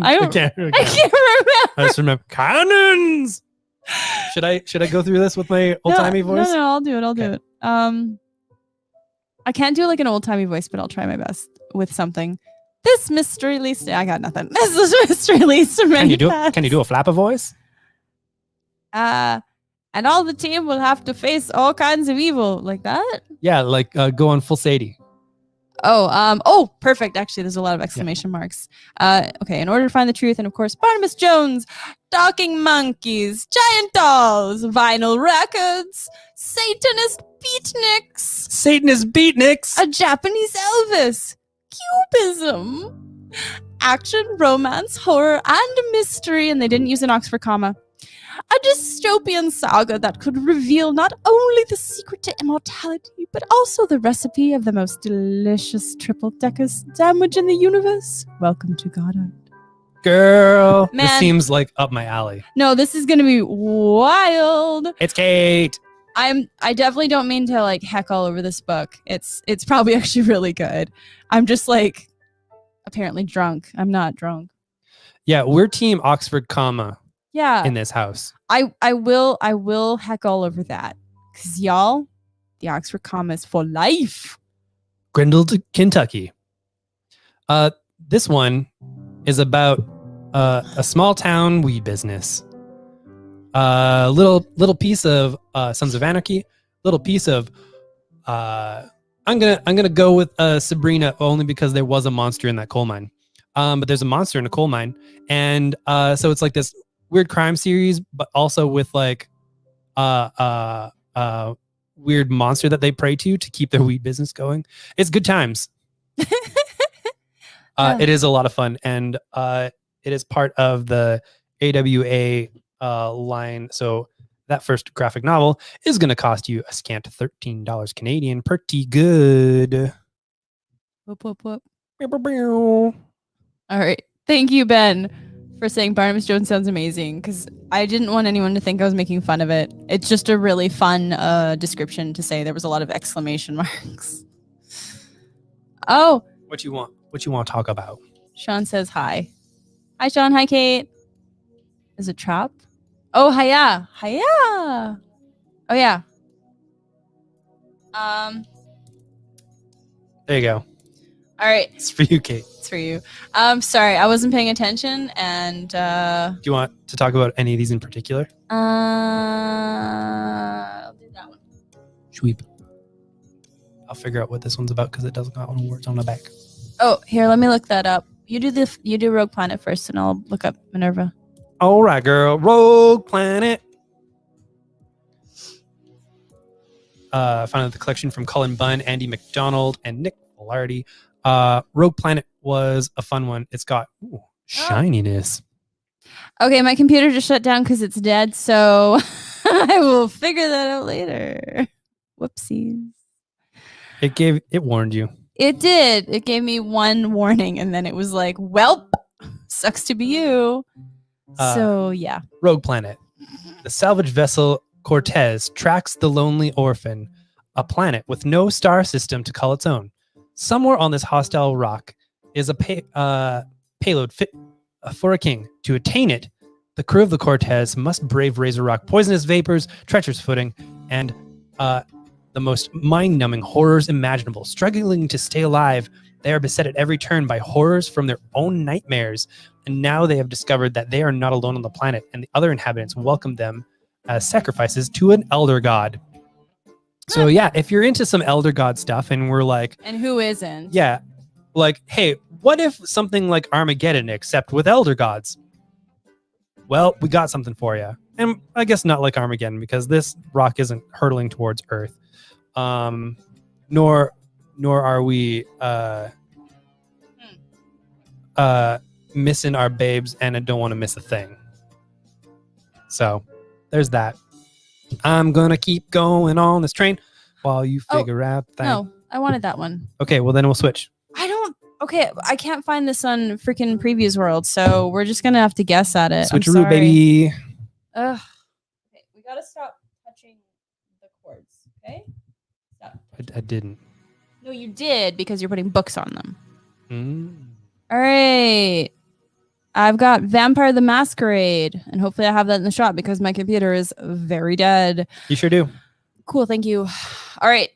I can't remember. I just remember cannons. Should I go through this with my old-timey voice? No, I'll do it. I can't do like an old-timey voice, but I'll try my best with something. This mystery leads to... I got nothing. This is mystery leads to many paths. Can you do a flapper voice? And all the team will have to face all kinds of evil. Like that? Yeah, like go on full Sadie. Oh, perfect. Actually, there's a lot of exclamation marks. Okay, in order to find the truth, and of course, Barnabas Jones, talking monkeys, giant dolls, vinyl records, Satanist beatniks, a Japanese Elvis, cubism, action, romance, horror, and mystery, and they didn't use an Oxford comma. A dystopian saga that could reveal not only the secret to immortality, but also the recipe of the most delicious triple-decker sandwich in the universe. Welcome to Goddard. Girl, this Man. seems like up my alley. No, this is gonna be wild. It's Kate. I definitely don't mean to like heck all over this book. It's probably actually really good. I'm just like apparently drunk. I'm not drunk. Yeah, we're team Oxford comma Yeah. in this house. I will heck all over that. Cause y'all, the Oxford comma is for life. Grindle, Kentucky. This one is about a small town weed business. Little piece of Sons of Anarchy. Little piece of I'm gonna go with Sabrina only because there was a monster in that coal mine. But there's a monster in a coal mine, and so it's like this weird crime series, but also with like weird monster that they pray to keep their weed business going. It's good times. It is a lot of fun, and it is part of the AWA line. So that first graphic novel is going to cost you a scant $13 Canadian. Pretty good. Whoop, whoop, whoop. Bow, bow, bow. All right. Thank you, Ben, for saying Barnabas Jones sounds amazing, because I didn't want anyone to think I was making fun of it. It's just a really fun description to say. There was a lot of exclamation marks. Oh, What you want to talk about? Sean says hi. Hi, Sean. Hi, Kate. Is it trap? Oh, hiya. Hiya. Oh, yeah. There you go. All right. It's for you, Kate. It's for you. Sorry, I wasn't paying attention, and Do you want to talk about any of these in particular? I'll do that one. Sweep. I'll figure out what this one's about because it doesn't got any words on the back. Oh, here, let me look that up. You do Rogue Planet first, and I'll look up Minerva. All right, girl. Rogue Planet. Found the collection from Colin Bunn, Andy McDonald, and Nick Velarde. Rogue Planet was a fun one. It's got shininess. Okay, my computer just shut down because it's dead, so I will figure that out later. Whoopsies. It warned you. It did. It gave me one warning, and then it was like, "Welp, sucks to be you." So yeah. Rogue Planet. The salvage vessel Cortez tracks the lonely orphan, a planet with no star system to call its own. Somewhere on this hostile rock is a payload fit for a king. To attain it, the crew of the Cortez must brave Razor Rock poisonous vapors, treacherous footing, and the most mind-numbing horrors imaginable. Struggling to stay alive, they are beset at every turn by horrors from their own nightmares. And now they have discovered that they are not alone on the planet, and the other inhabitants welcome them as sacrifices to an elder god. So yeah, if you're into some elder god stuff, and we're like, And who isn't? yeah, like, hey, what if something like Armageddon, except with elder gods? Well, we got something for you. And I guess not like Armageddon, because this rock isn't hurtling towards Earth. Nor are we missing our babes, and I don't want to miss a thing. So there's that. I'm gonna keep going on this train while you figure out that. No, I wanted that one. Okay, well then we'll switch. Okay, I can't find this on freaking Previews World, so we're just gonna have to guess at it. I'm Switcheroo, sorry. baby. Ugh. Okay, we gotta stop touching the cords. Okay. Stop. I didn't. No, you did because you're putting books on them. Mm. All right. I've got Vampire the Masquerade, and hopefully I have that in the shop because my computer is very dead. You sure do. Cool, thank you. All right.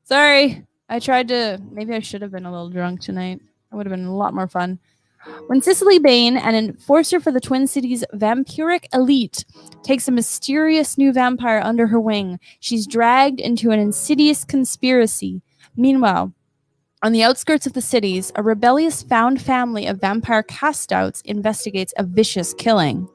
Sorry. Maybe I should have been a little drunk tonight. That would have been a lot more fun. When Cicely Bain, an enforcer for the Twin Cities vampiric elite, takes a mysterious new vampire under her wing, she's dragged into an insidious conspiracy. Meanwhile, on the outskirts of the cities, a rebellious found family of vampire castouts investigates a vicious killing.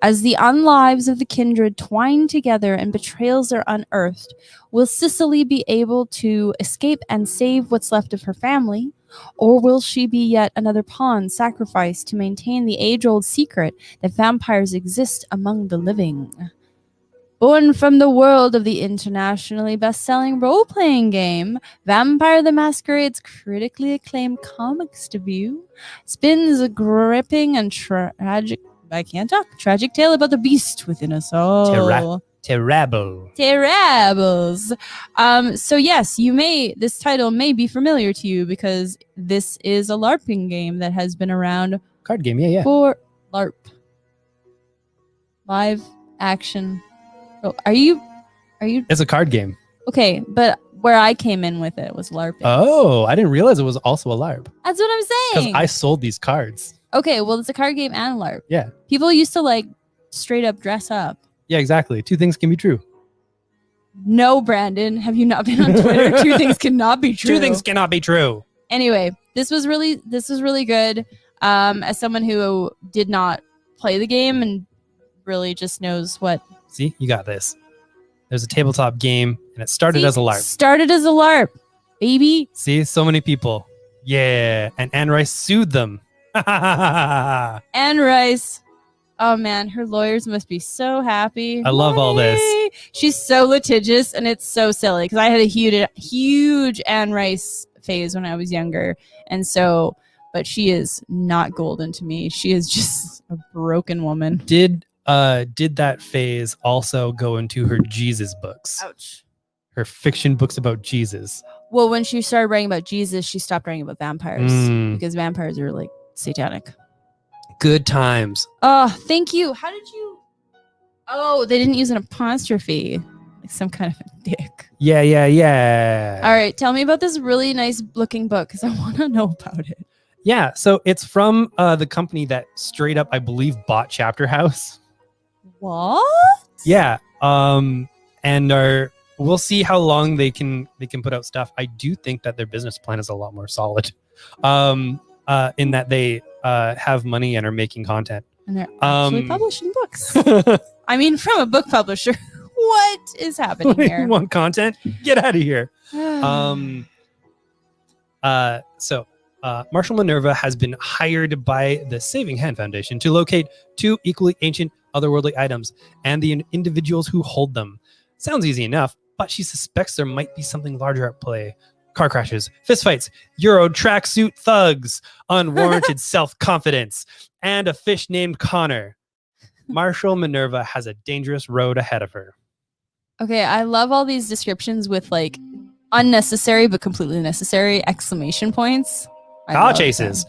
As the unlives of the kindred twine together and betrayals are unearthed, will Cicely be able to escape and save what's left of her family? Or will she be yet another pawn sacrificed to maintain the age-old secret that vampires exist among the living? Born from the world of the internationally best-selling role-playing game, Vampire the Masquerade's critically acclaimed comics debut spins a gripping and tragic tale about the beast within us all. Terrible. Terribles. So yes, this title may be familiar to you because this is a LARPing game that has been around Card game, yeah. for LARP. Live action. Oh, are you It's a card game. okay? But where I came in with it was LARPing. Oh, I didn't realize it was also a LARP. That's what I'm Because saying. I sold these cards. Okay, well, it's a card game and LARP. Yeah. People used to like straight up dress up. Yeah, exactly. Two things can be true. No, Brandon, have you not been on Twitter? Two things cannot be true. Two things cannot be true. Anyway, this was really good. As someone who did not play the game and really just knows what. See, you got this. There's a tabletop game, and it started as a LARP. Started as a LARP, baby. See, so many people. Yeah, and Anne Rice sued them. Anne Rice. Oh man, her lawyers must be so happy. I love all this. Yay! She's so litigious, and it's so silly because I had a huge Anne Rice phase when I was younger, and so, but she is not golden to me. She is just a broken woman. Did that phase also go into her Jesus books? Ouch. Her fiction books about Jesus. Well, when she started writing about Jesus, she stopped writing about vampires because vampires are like satanic. Good times. Oh, thank you. How did you? Oh, they didn't use an apostrophe, like some kind of a dick. Yeah. All right, tell me about this really nice looking book because I want to know about it. Yeah, so it's from the company that straight up, I believe, bought Chapter House. What? Yeah. And we'll see how long they can put out stuff. I do think that their business plan is a lot more solid. In that they have money and are making content. And they're actually publishing books. I mean, from a book publisher. What is happening here? You want content? Get out of here. So Marshall Minerva has been hired by the Saving Hand Foundation to locate two equally ancient otherworldly items and the individuals who hold them. Sounds easy enough, but she suspects there might be something larger at play. Car crashes, fistfights, Euro tracksuit thugs, unwarranted self-confidence, and a fish named Connor. Marshall Minerva has a dangerous road ahead of her. Okay, I love all these descriptions with like unnecessary but completely necessary exclamation points. Car chases,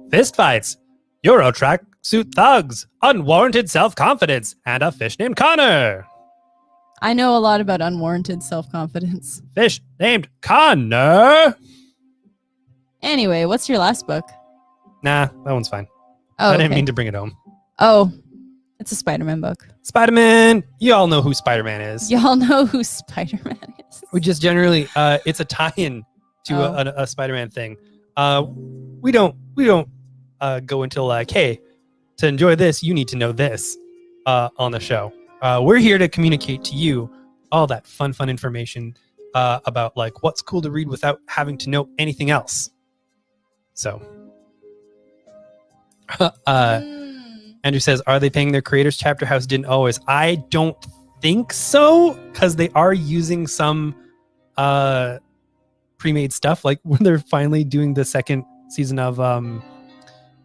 fistfights, Euro tracksuit thugs, unwarranted self-confidence, and a fish named Connor. I know a lot about unwarranted self-confidence. Fish named Connor. Anyway, what's your last book? Nah, that one's fine. Oh, I didn't okay. mean to bring it home. Oh, it's a Spider-Man book. Spider-Man. You all know who Spider-Man is. Y'all know who Spider-Man is. We just generally, it's a tie-in to a Spider-Man thing. We don't go into like, hey, to enjoy this, you need to know this on the show. We're here to communicate to you all that fun information about like what's cool to read without having to know anything else. So, Andrew says, are they paying their creators? Chapter House didn't always. I don't think so, because they are using some pre-made stuff, like when they're finally doing the second season of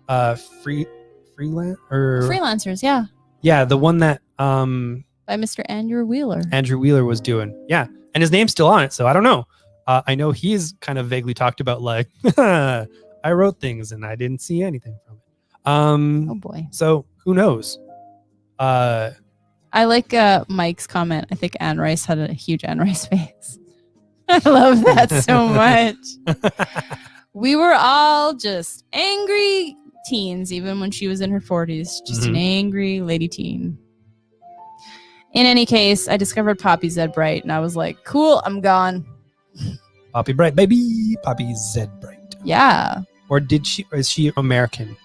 Freelancers, yeah. Yeah, the one that By Mr. Andrew Wheeler. Andrew Wheeler was doing. Yeah, and his name's still on it, so I don't know. I know he's kind of vaguely talked about like, I wrote things and I didn't see anything from it. Oh boy. So who knows? I like Mike's comment. I think Anne Rice had a huge Anne Rice face. I love that so much. We were all just angry teens, even when she was in her 40s. Just an angry lady teen. In any case, I discovered Poppy Zed Bright, and I was like, cool, I'm gone. Poppy Bright, baby. Poppy Zed Bright. Yeah. Or is she American?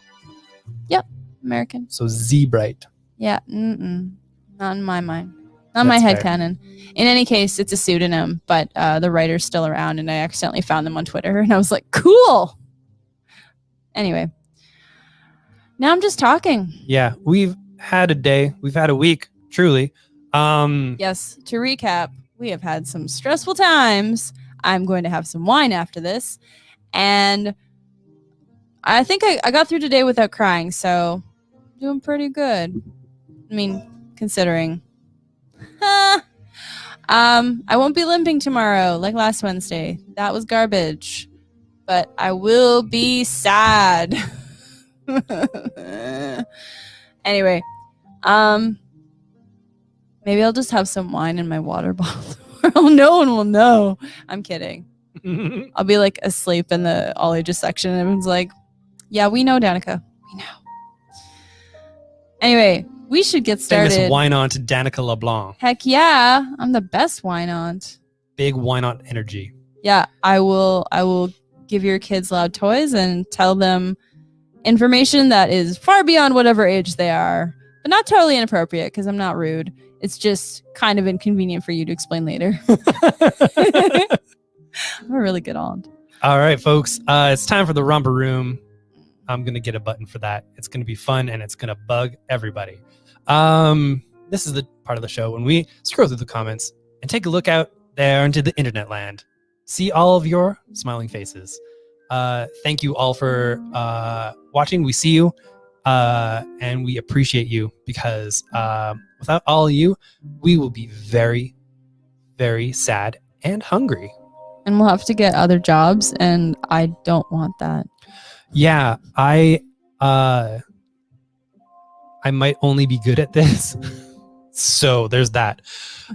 Yep, American. So Z Bright. Yeah, not in my mind. Not my headcanon. In any case, it's a pseudonym, but the writer's still around, and I accidentally found them on Twitter, and I was like, cool! Anyway. Now I'm just talking. Yeah, we've had a day. We've had a week, truly. Yes, to recap, we have had some stressful times. I'm going to have some wine after this. And I think I got through today without crying, so doing pretty good. I mean, considering. I won't be limping tomorrow like last Wednesday. That was garbage. But I will be sad. Anyway, maybe I'll just have some wine in my water bottle. No one will know. I'm kidding. I'll be like asleep in the all ages section, and everyone's like, "Yeah, we know, Danica. We know." Anyway, we should get started. Famous wine aunt Danica LeBlanc. Heck yeah, I'm the best wine aunt. Big wine aunt energy. Yeah, I will give your kids loud toys and tell them information that is far beyond whatever age they are, but not totally inappropriate because I'm not rude. It's just kind of inconvenient for you to explain later. I'm a really good aunt. All right, folks. It's time for the romper room. I'm going to get a button for that. It's going to be fun and it's going to bug everybody. This is the part of the show when we scroll through the comments and take a look out there into the internet land. See all of your smiling faces. Thank you all for watching. We see you and we appreciate you because without all of you, we will be very, very sad and hungry. And we'll have to get other jobs, and I don't want that. Yeah, I might only be good at this. So there's that.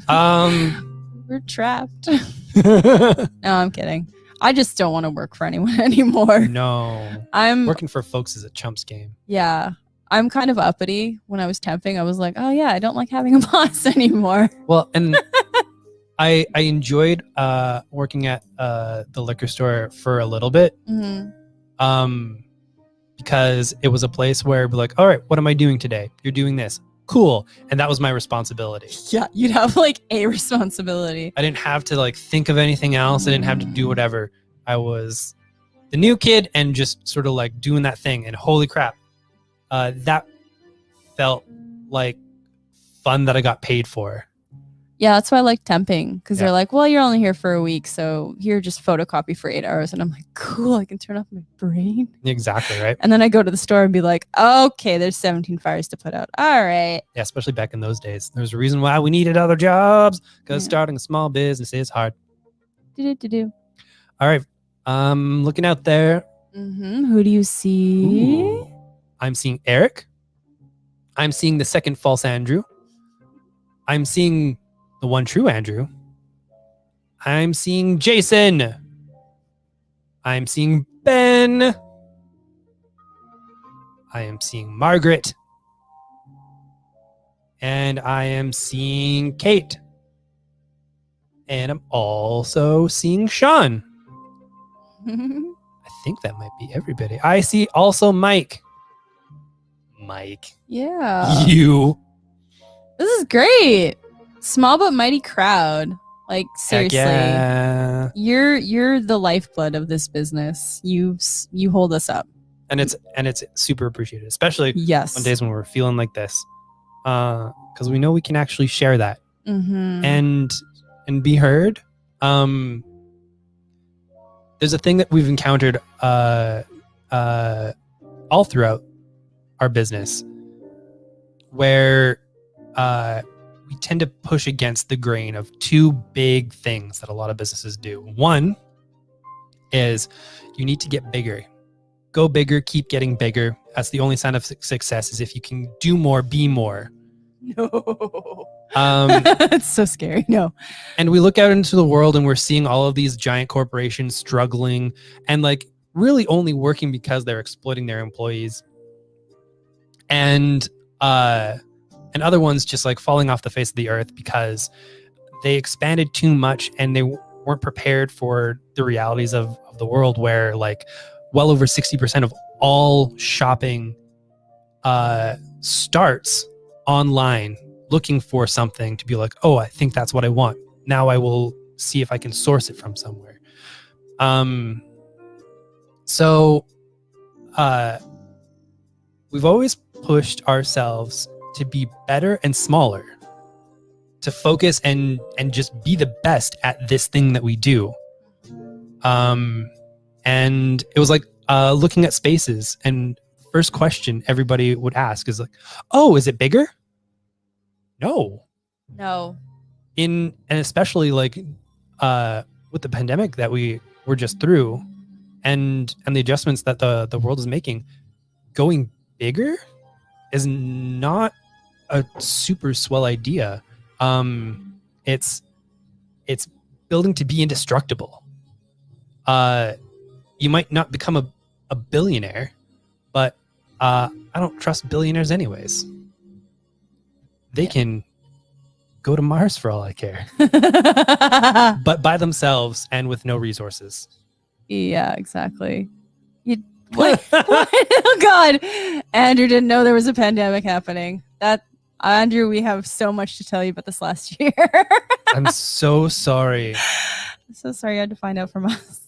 We're trapped. No, I'm kidding. I just don't want to work for anyone anymore. No. I'm working for folks is a chumps game. Yeah. I'm kind of uppity. When I was temping, I was like, oh yeah, I don't like having a boss anymore. Well, and I enjoyed working at the liquor store for a little bit. Mm-hmm. Because it was a place where it'd be like, all right, what am I doing today? You're doing this. Cool. And that was my responsibility. Yeah, you'd have like a responsibility. I didn't have to like think of anything else. I didn't have to do whatever. I was the new kid and just sort of like doing that thing. And holy crap, that felt like fun that I got paid for. Yeah, that's why I like temping, because Yeah. they're like, well, you're only here for a week, so here, just photocopy for 8 hours. And I'm like, cool, I can turn off my brain. Exactly, right? And then I go to the store and be like, okay, there's 17 fires to put out. All right. Yeah, especially back in those days. There's a reason why we needed other jobs, because Yeah. starting a small business is hard. Do. All right. Looking out there. Mm-hmm. Who do you see? Ooh. I'm seeing Eric. I'm seeing the second false Andrew. I'm seeing the one true Andrew. I'm seeing Jason. I'm seeing Ben. I am seeing Margaret. And I am seeing Kate. And I'm also seeing Sean. I think that might be everybody. I see also Mike. Mike. Yeah. You. This is great. Small but mighty crowd. Like, Heck seriously. yeah. You're the lifeblood of this business. You hold us up. And it's super appreciated, especially Yes. on days when we're feeling like this. Because we know we can actually share that Mm-hmm. and be heard. There's a thing that we've encountered all throughout our business where we tend to push against the grain of two big things that a lot of businesses do. One is you need to get bigger. Go bigger, keep getting bigger. That's the only sign of success, is if you can do more, be more. No. It's so scary. No. And we look out into the world and we're seeing all of these giant corporations struggling and like really only working because they're exploiting their employees. And other ones just like falling off the face of the earth because they expanded too much and they weren't prepared for the realities of the world, where like well over 60% of all shopping starts online, looking for something to be like, oh, I think that's what I want. Now I will see if I can source it from somewhere. So we've always pushed ourselves to be better and smaller. focus and just be the best at this thing that we do. And it was like looking at spaces, and first question everybody would ask is like, oh, is it bigger? No. And especially like with the pandemic that we were just through, and the adjustments that the world is making, going bigger is not a super swell idea. It's building to be indestructible. You might not become a billionaire, but I don't trust billionaires anyways. They can go to Mars for all I care, but by themselves and with no resources. Yeah, exactly. What? Oh God, Andrew didn't know there was a pandemic happening. Andrew, we have so much to tell you about this last year. I'm so sorry. I'm so sorry you had to find out from us.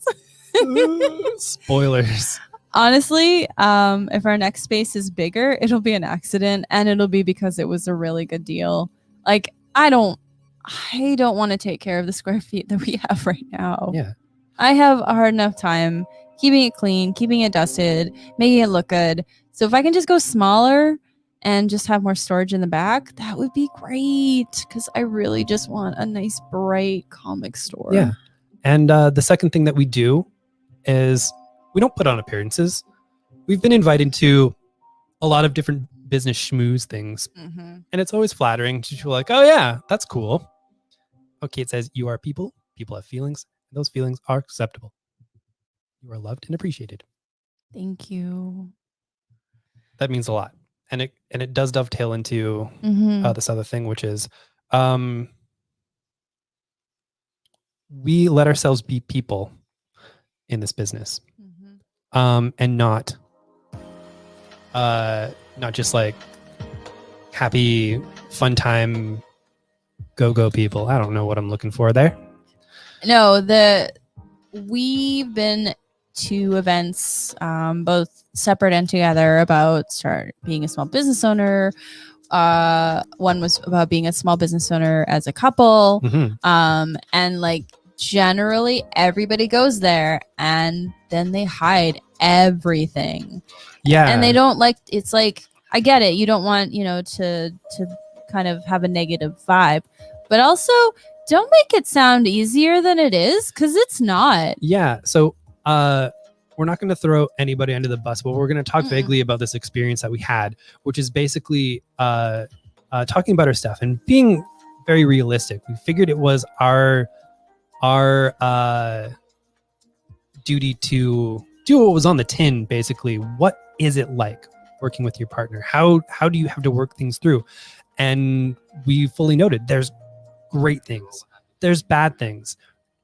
Spoilers. Honestly, if our next space is bigger, it'll be an accident, and it'll be because it was a really good deal. Like, I don't want to take care of the square feet that we have right now. Yeah. I have a hard enough time keeping it clean, keeping it dusted, making it look good. So if I can just go smaller and just have more storage in the back, that would be great, because I really just want a nice, bright comic store. Yeah. And the second thing that we do is we don't put on appearances. We've been invited to a lot of different business schmooze things. Mm-hmm. And it's always flattering to feel like, oh yeah, that's cool. Okay, it says you are people. People have feelings. And those feelings are acceptable. You are loved and appreciated. Thank you. That means a lot. And it does dovetail into Mm-hmm. this other thing, which is we let ourselves be people in this business. Mm-hmm. And not just like happy, fun time, go people. I don't know what I'm looking for there. No, we've been to events, both separate and together, about being a small business owner. One was about being a small business owner as a couple. Mm-hmm. And like generally everybody goes there and then they hide everything. Yeah. And they don't like, it's like, I get it. You don't want, to kind of have a negative vibe, but also don't make it sound easier than it is, because it's not. Yeah. So we're not going to throw anybody under the bus, but we're going to talk vaguely about this experience that we had, which is basically talking about our stuff and being very realistic. We figured it was our duty to do what was on the tin. Basically, what is it like working with your partner? How do you have to work things through? And we fully noted there's great things, there's bad things.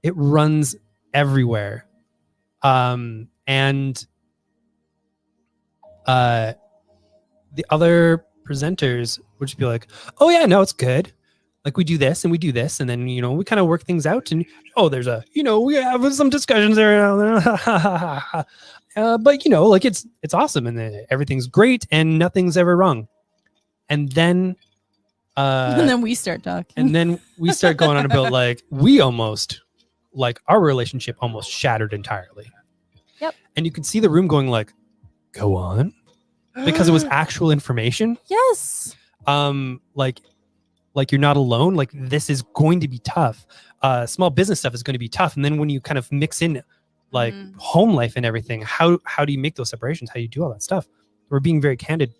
It runs everywhere. And the other presenters would just be like, oh yeah, no, it's good. Like we do this and we do this, and then we kind of work things out, and there's we have some discussions there. But like it's awesome, and everything's great, and nothing's ever wrong. And then and then we start talking. And then we start going on about like our relationship almost shattered entirely. Yep. And you could see the room going like, go on, because it was actual information. Yes. Like you're not alone. Like this is going to be tough. Small business stuff is going to be tough. And then when you kind of mix in like home life and everything, how do you make those separations? How do you do all that stuff? We're being very candid,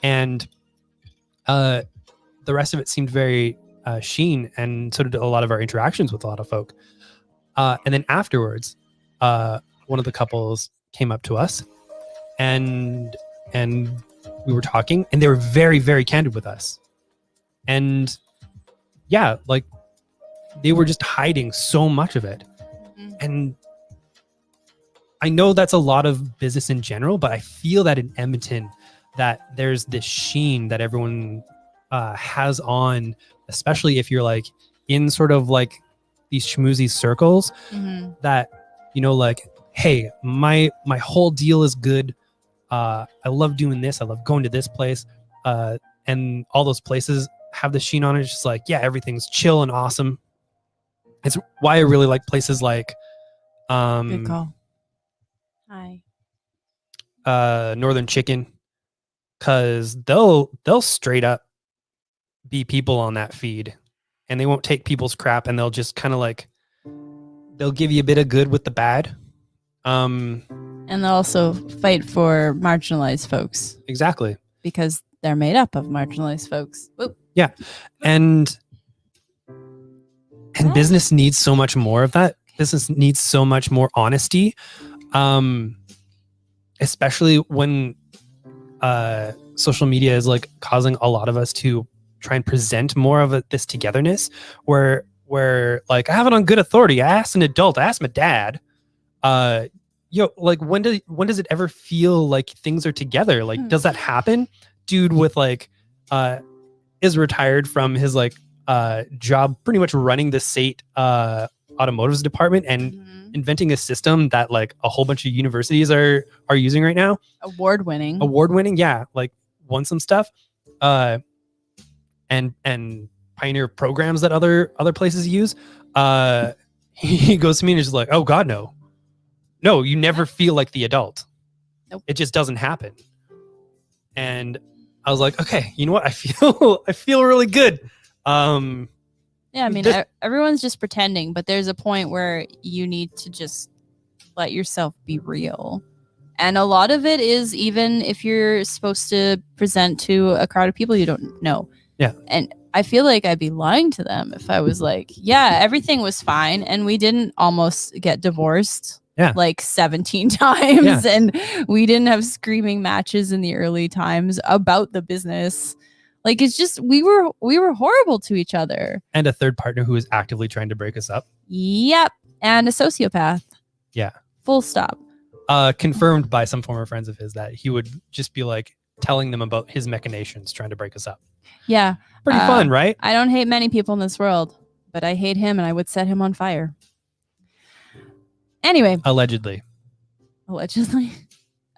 and the rest of it seemed very sheen, and so did a lot of our interactions with a lot of folk. And then afterwards, one of the couples came up to us, and we were talking, and they were very, very candid with us. And yeah, like they were just hiding so much of it. And I know that's a lot of business in general, but I feel that in Edmonton, that there's this sheen that everyone has on, especially if you're like in sort of like these schmoozy circles, that like, hey, my whole deal is good. I love doing this. I love going to this place, and all those places have the sheen on it. It's just like, yeah, everything's chill and awesome. It's why I really like places like Good call. Hi. Northern Chicken, because they'll straight up be people on that feed, and they won't take people's crap, and they'll just kind of like, they'll give you a bit of good with the bad. And they'll also fight for marginalized folks Exactly. because they're made up of marginalized folks. Whoop. Yeah. And business needs so much more of that. Business needs so much more honesty. Especially when social media is like causing a lot of us to try and present more of this togetherness where like, I have it on good authority. I asked an adult, I asked my dad, like when does it ever feel like things are together? Like, does that happen? Dude with like is retired from his like job pretty much running the state automotives department and inventing a system that like a whole bunch of universities are using right now. Award winning. Yeah, like won some stuff. And pioneer programs that other places use. He goes to me and is just like, oh God, no, you never feel like the adult. Nope. It just doesn't happen. And I was like, okay, you know what? I feel really good. Yeah, I mean, everyone's just pretending, but there's a point where you need to just let yourself be real. And a lot of it is, even if you're supposed to present to a crowd of people you don't know. Yeah. And I feel like I'd be lying to them if I was like, yeah, everything was fine and we didn't almost get divorced like 17 times and we didn't have screaming matches in the early times about the business. Like, it's just, we were horrible to each other. And a third partner who is actively trying to break us up. Yep. And a sociopath. Yeah. Full stop. Confirmed by some former friends of his that he would just be like telling them about his machinations trying to break us up. Yeah. Pretty fun, right? I don't hate many people in this world, but I hate him and I would set him on fire. Anyway. Allegedly.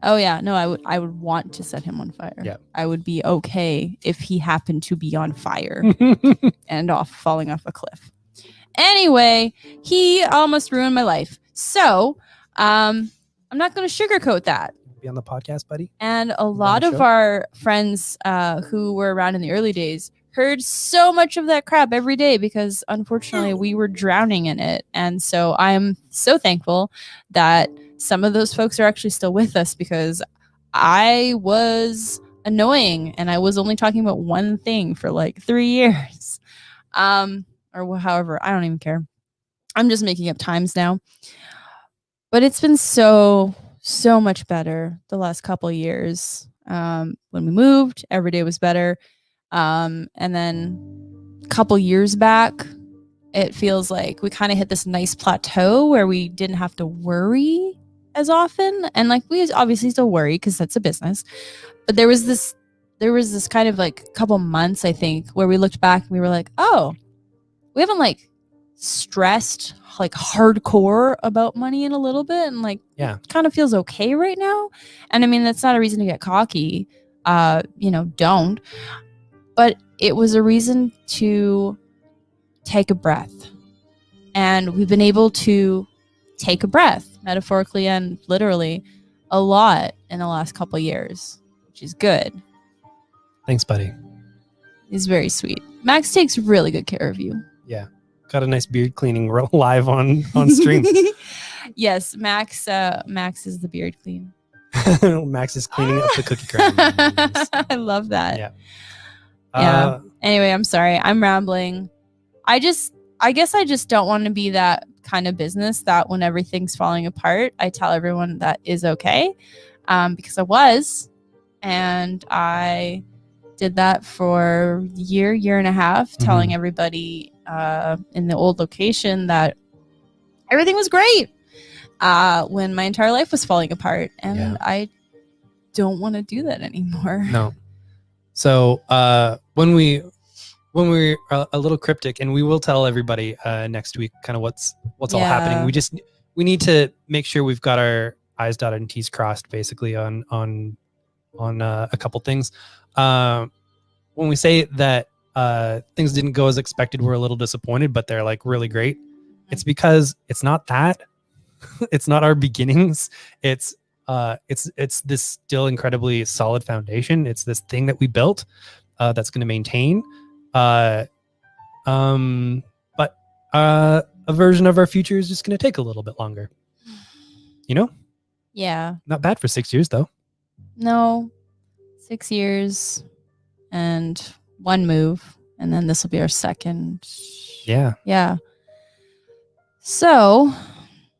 Oh yeah, no, I would want to set him on fire. Yeah. I would be okay if he happened to be on fire and falling off a cliff. Anyway, he almost ruined my life. So, I'm not going to sugarcoat that. Be on the podcast, buddy. And a lot of our friends who were around in the early days heard so much of that crap every day because unfortunately we were drowning in it. And so I'm so thankful that some of those folks are actually still with us because I was annoying and I was only talking about one thing for like 3 years. Or however, I don't even care. I'm just making up times now. But it's been so much better the last couple of years. When we moved, every day was better. And then a couple years back, it feels like we kind of hit this nice plateau where we didn't have to worry as often. And like, we obviously still worry because that's a business. But there was this kind of like couple months, I think, where we looked back and we were like, oh, we haven't like stressed like hardcore about money in a little bit, and like it kind of feels okay right now. And I mean, that's not a reason to get cocky, don't, but it was a reason to take a breath. And we've been able to take a breath, metaphorically and literally, a lot in the last couple of years, which is good. Thanks, buddy. He's very sweet. Max takes really good care of you. Yeah. Got a nice beard cleaning live on stream. Yes, Max is the beard clean. Max is cleaning up the cookie crumbs. I love that. Yeah. Yeah. Anyway, I'm sorry. I'm rambling. I guess I just don't want to be that kind of business that when everything's falling apart, I tell everyone that is okay. Because I was, and I did that for a year and a half, telling everybody in the old location that everything was great when my entire life was falling apart. And I don't want to do that anymore. No. So when we're a little cryptic, and we will tell everybody next week kind of what's all happening. We need to make sure we've got our I's dotted and T's crossed basically on a couple things. When we say that things didn't go as expected, we're a little disappointed, but they're like really great. It's because it's not that. It's not our beginnings. It's this still incredibly solid foundation. It's this thing that we built that's going to maintain. But a version of our future is just going to take a little bit longer. You know? Yeah. Not bad for 6 years, though. No. 6 years and one move. And then this will be our second. Yeah. Yeah. So.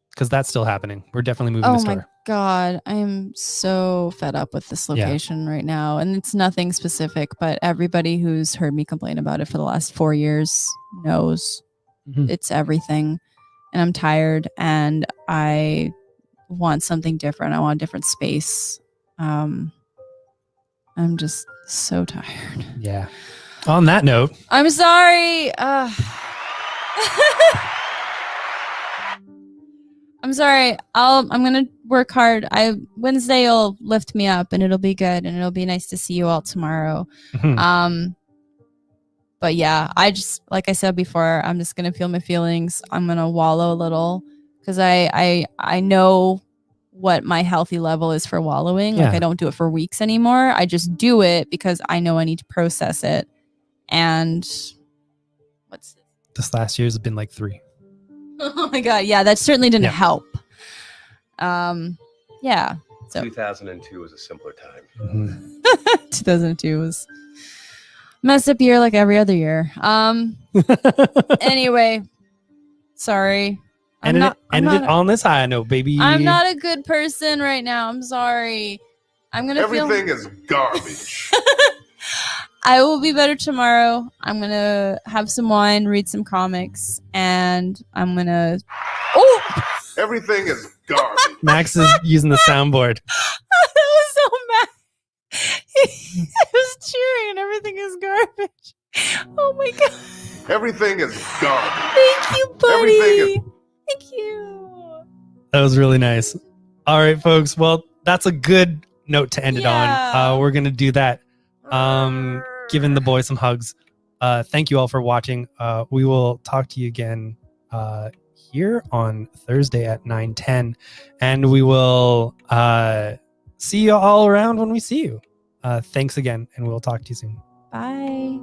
Because that's still happening. We're definitely moving the Oh store. my God. I am so fed up with this location right now. And it's nothing specific, but everybody who's heard me complain about it for the last 4 years knows it's everything. And I'm tired and I want something different. I want a different space. I'm just so tired. Yeah. On that note, I'm sorry. I'm sorry. I'm gonna work hard. Wednesday will lift me up and it'll be good and it'll be nice to see you all tomorrow. But yeah, I just, like I said before, I'm just gonna feel my feelings. I'm gonna wallow a little because I know what my healthy level is for wallowing. Yeah. Like I don't do it for weeks anymore. I just do it because I know I need to process it. And what's this? This last year has been like 3. Oh my God. Yeah, that certainly didn't help. Yeah. So 2002 was a simpler time. 2002 was messed up year like every other year. Anyway, sorry. I'm Ended not it on this high note, baby. I'm not a good person right now. I'm sorry. I'm gonna Everything is garbage. I will be better tomorrow. I'm gonna have some wine, read some comics, and I'm gonna. Oh! Everything is garbage. Max is using the soundboard. That was so mad. I was cheering, and everything is garbage. Oh my God! Everything is garbage. Thank you, buddy. Everything is. Thank you. That was really nice. All right, folks. Well, that's a good note to end it on. We're gonna do that. Giving the boys some hugs. Thank you all for watching. We will talk to you again here on Thursday at 9:10, and we will see you all around when we see you. Thanks again, and we'll talk to you soon. Bye.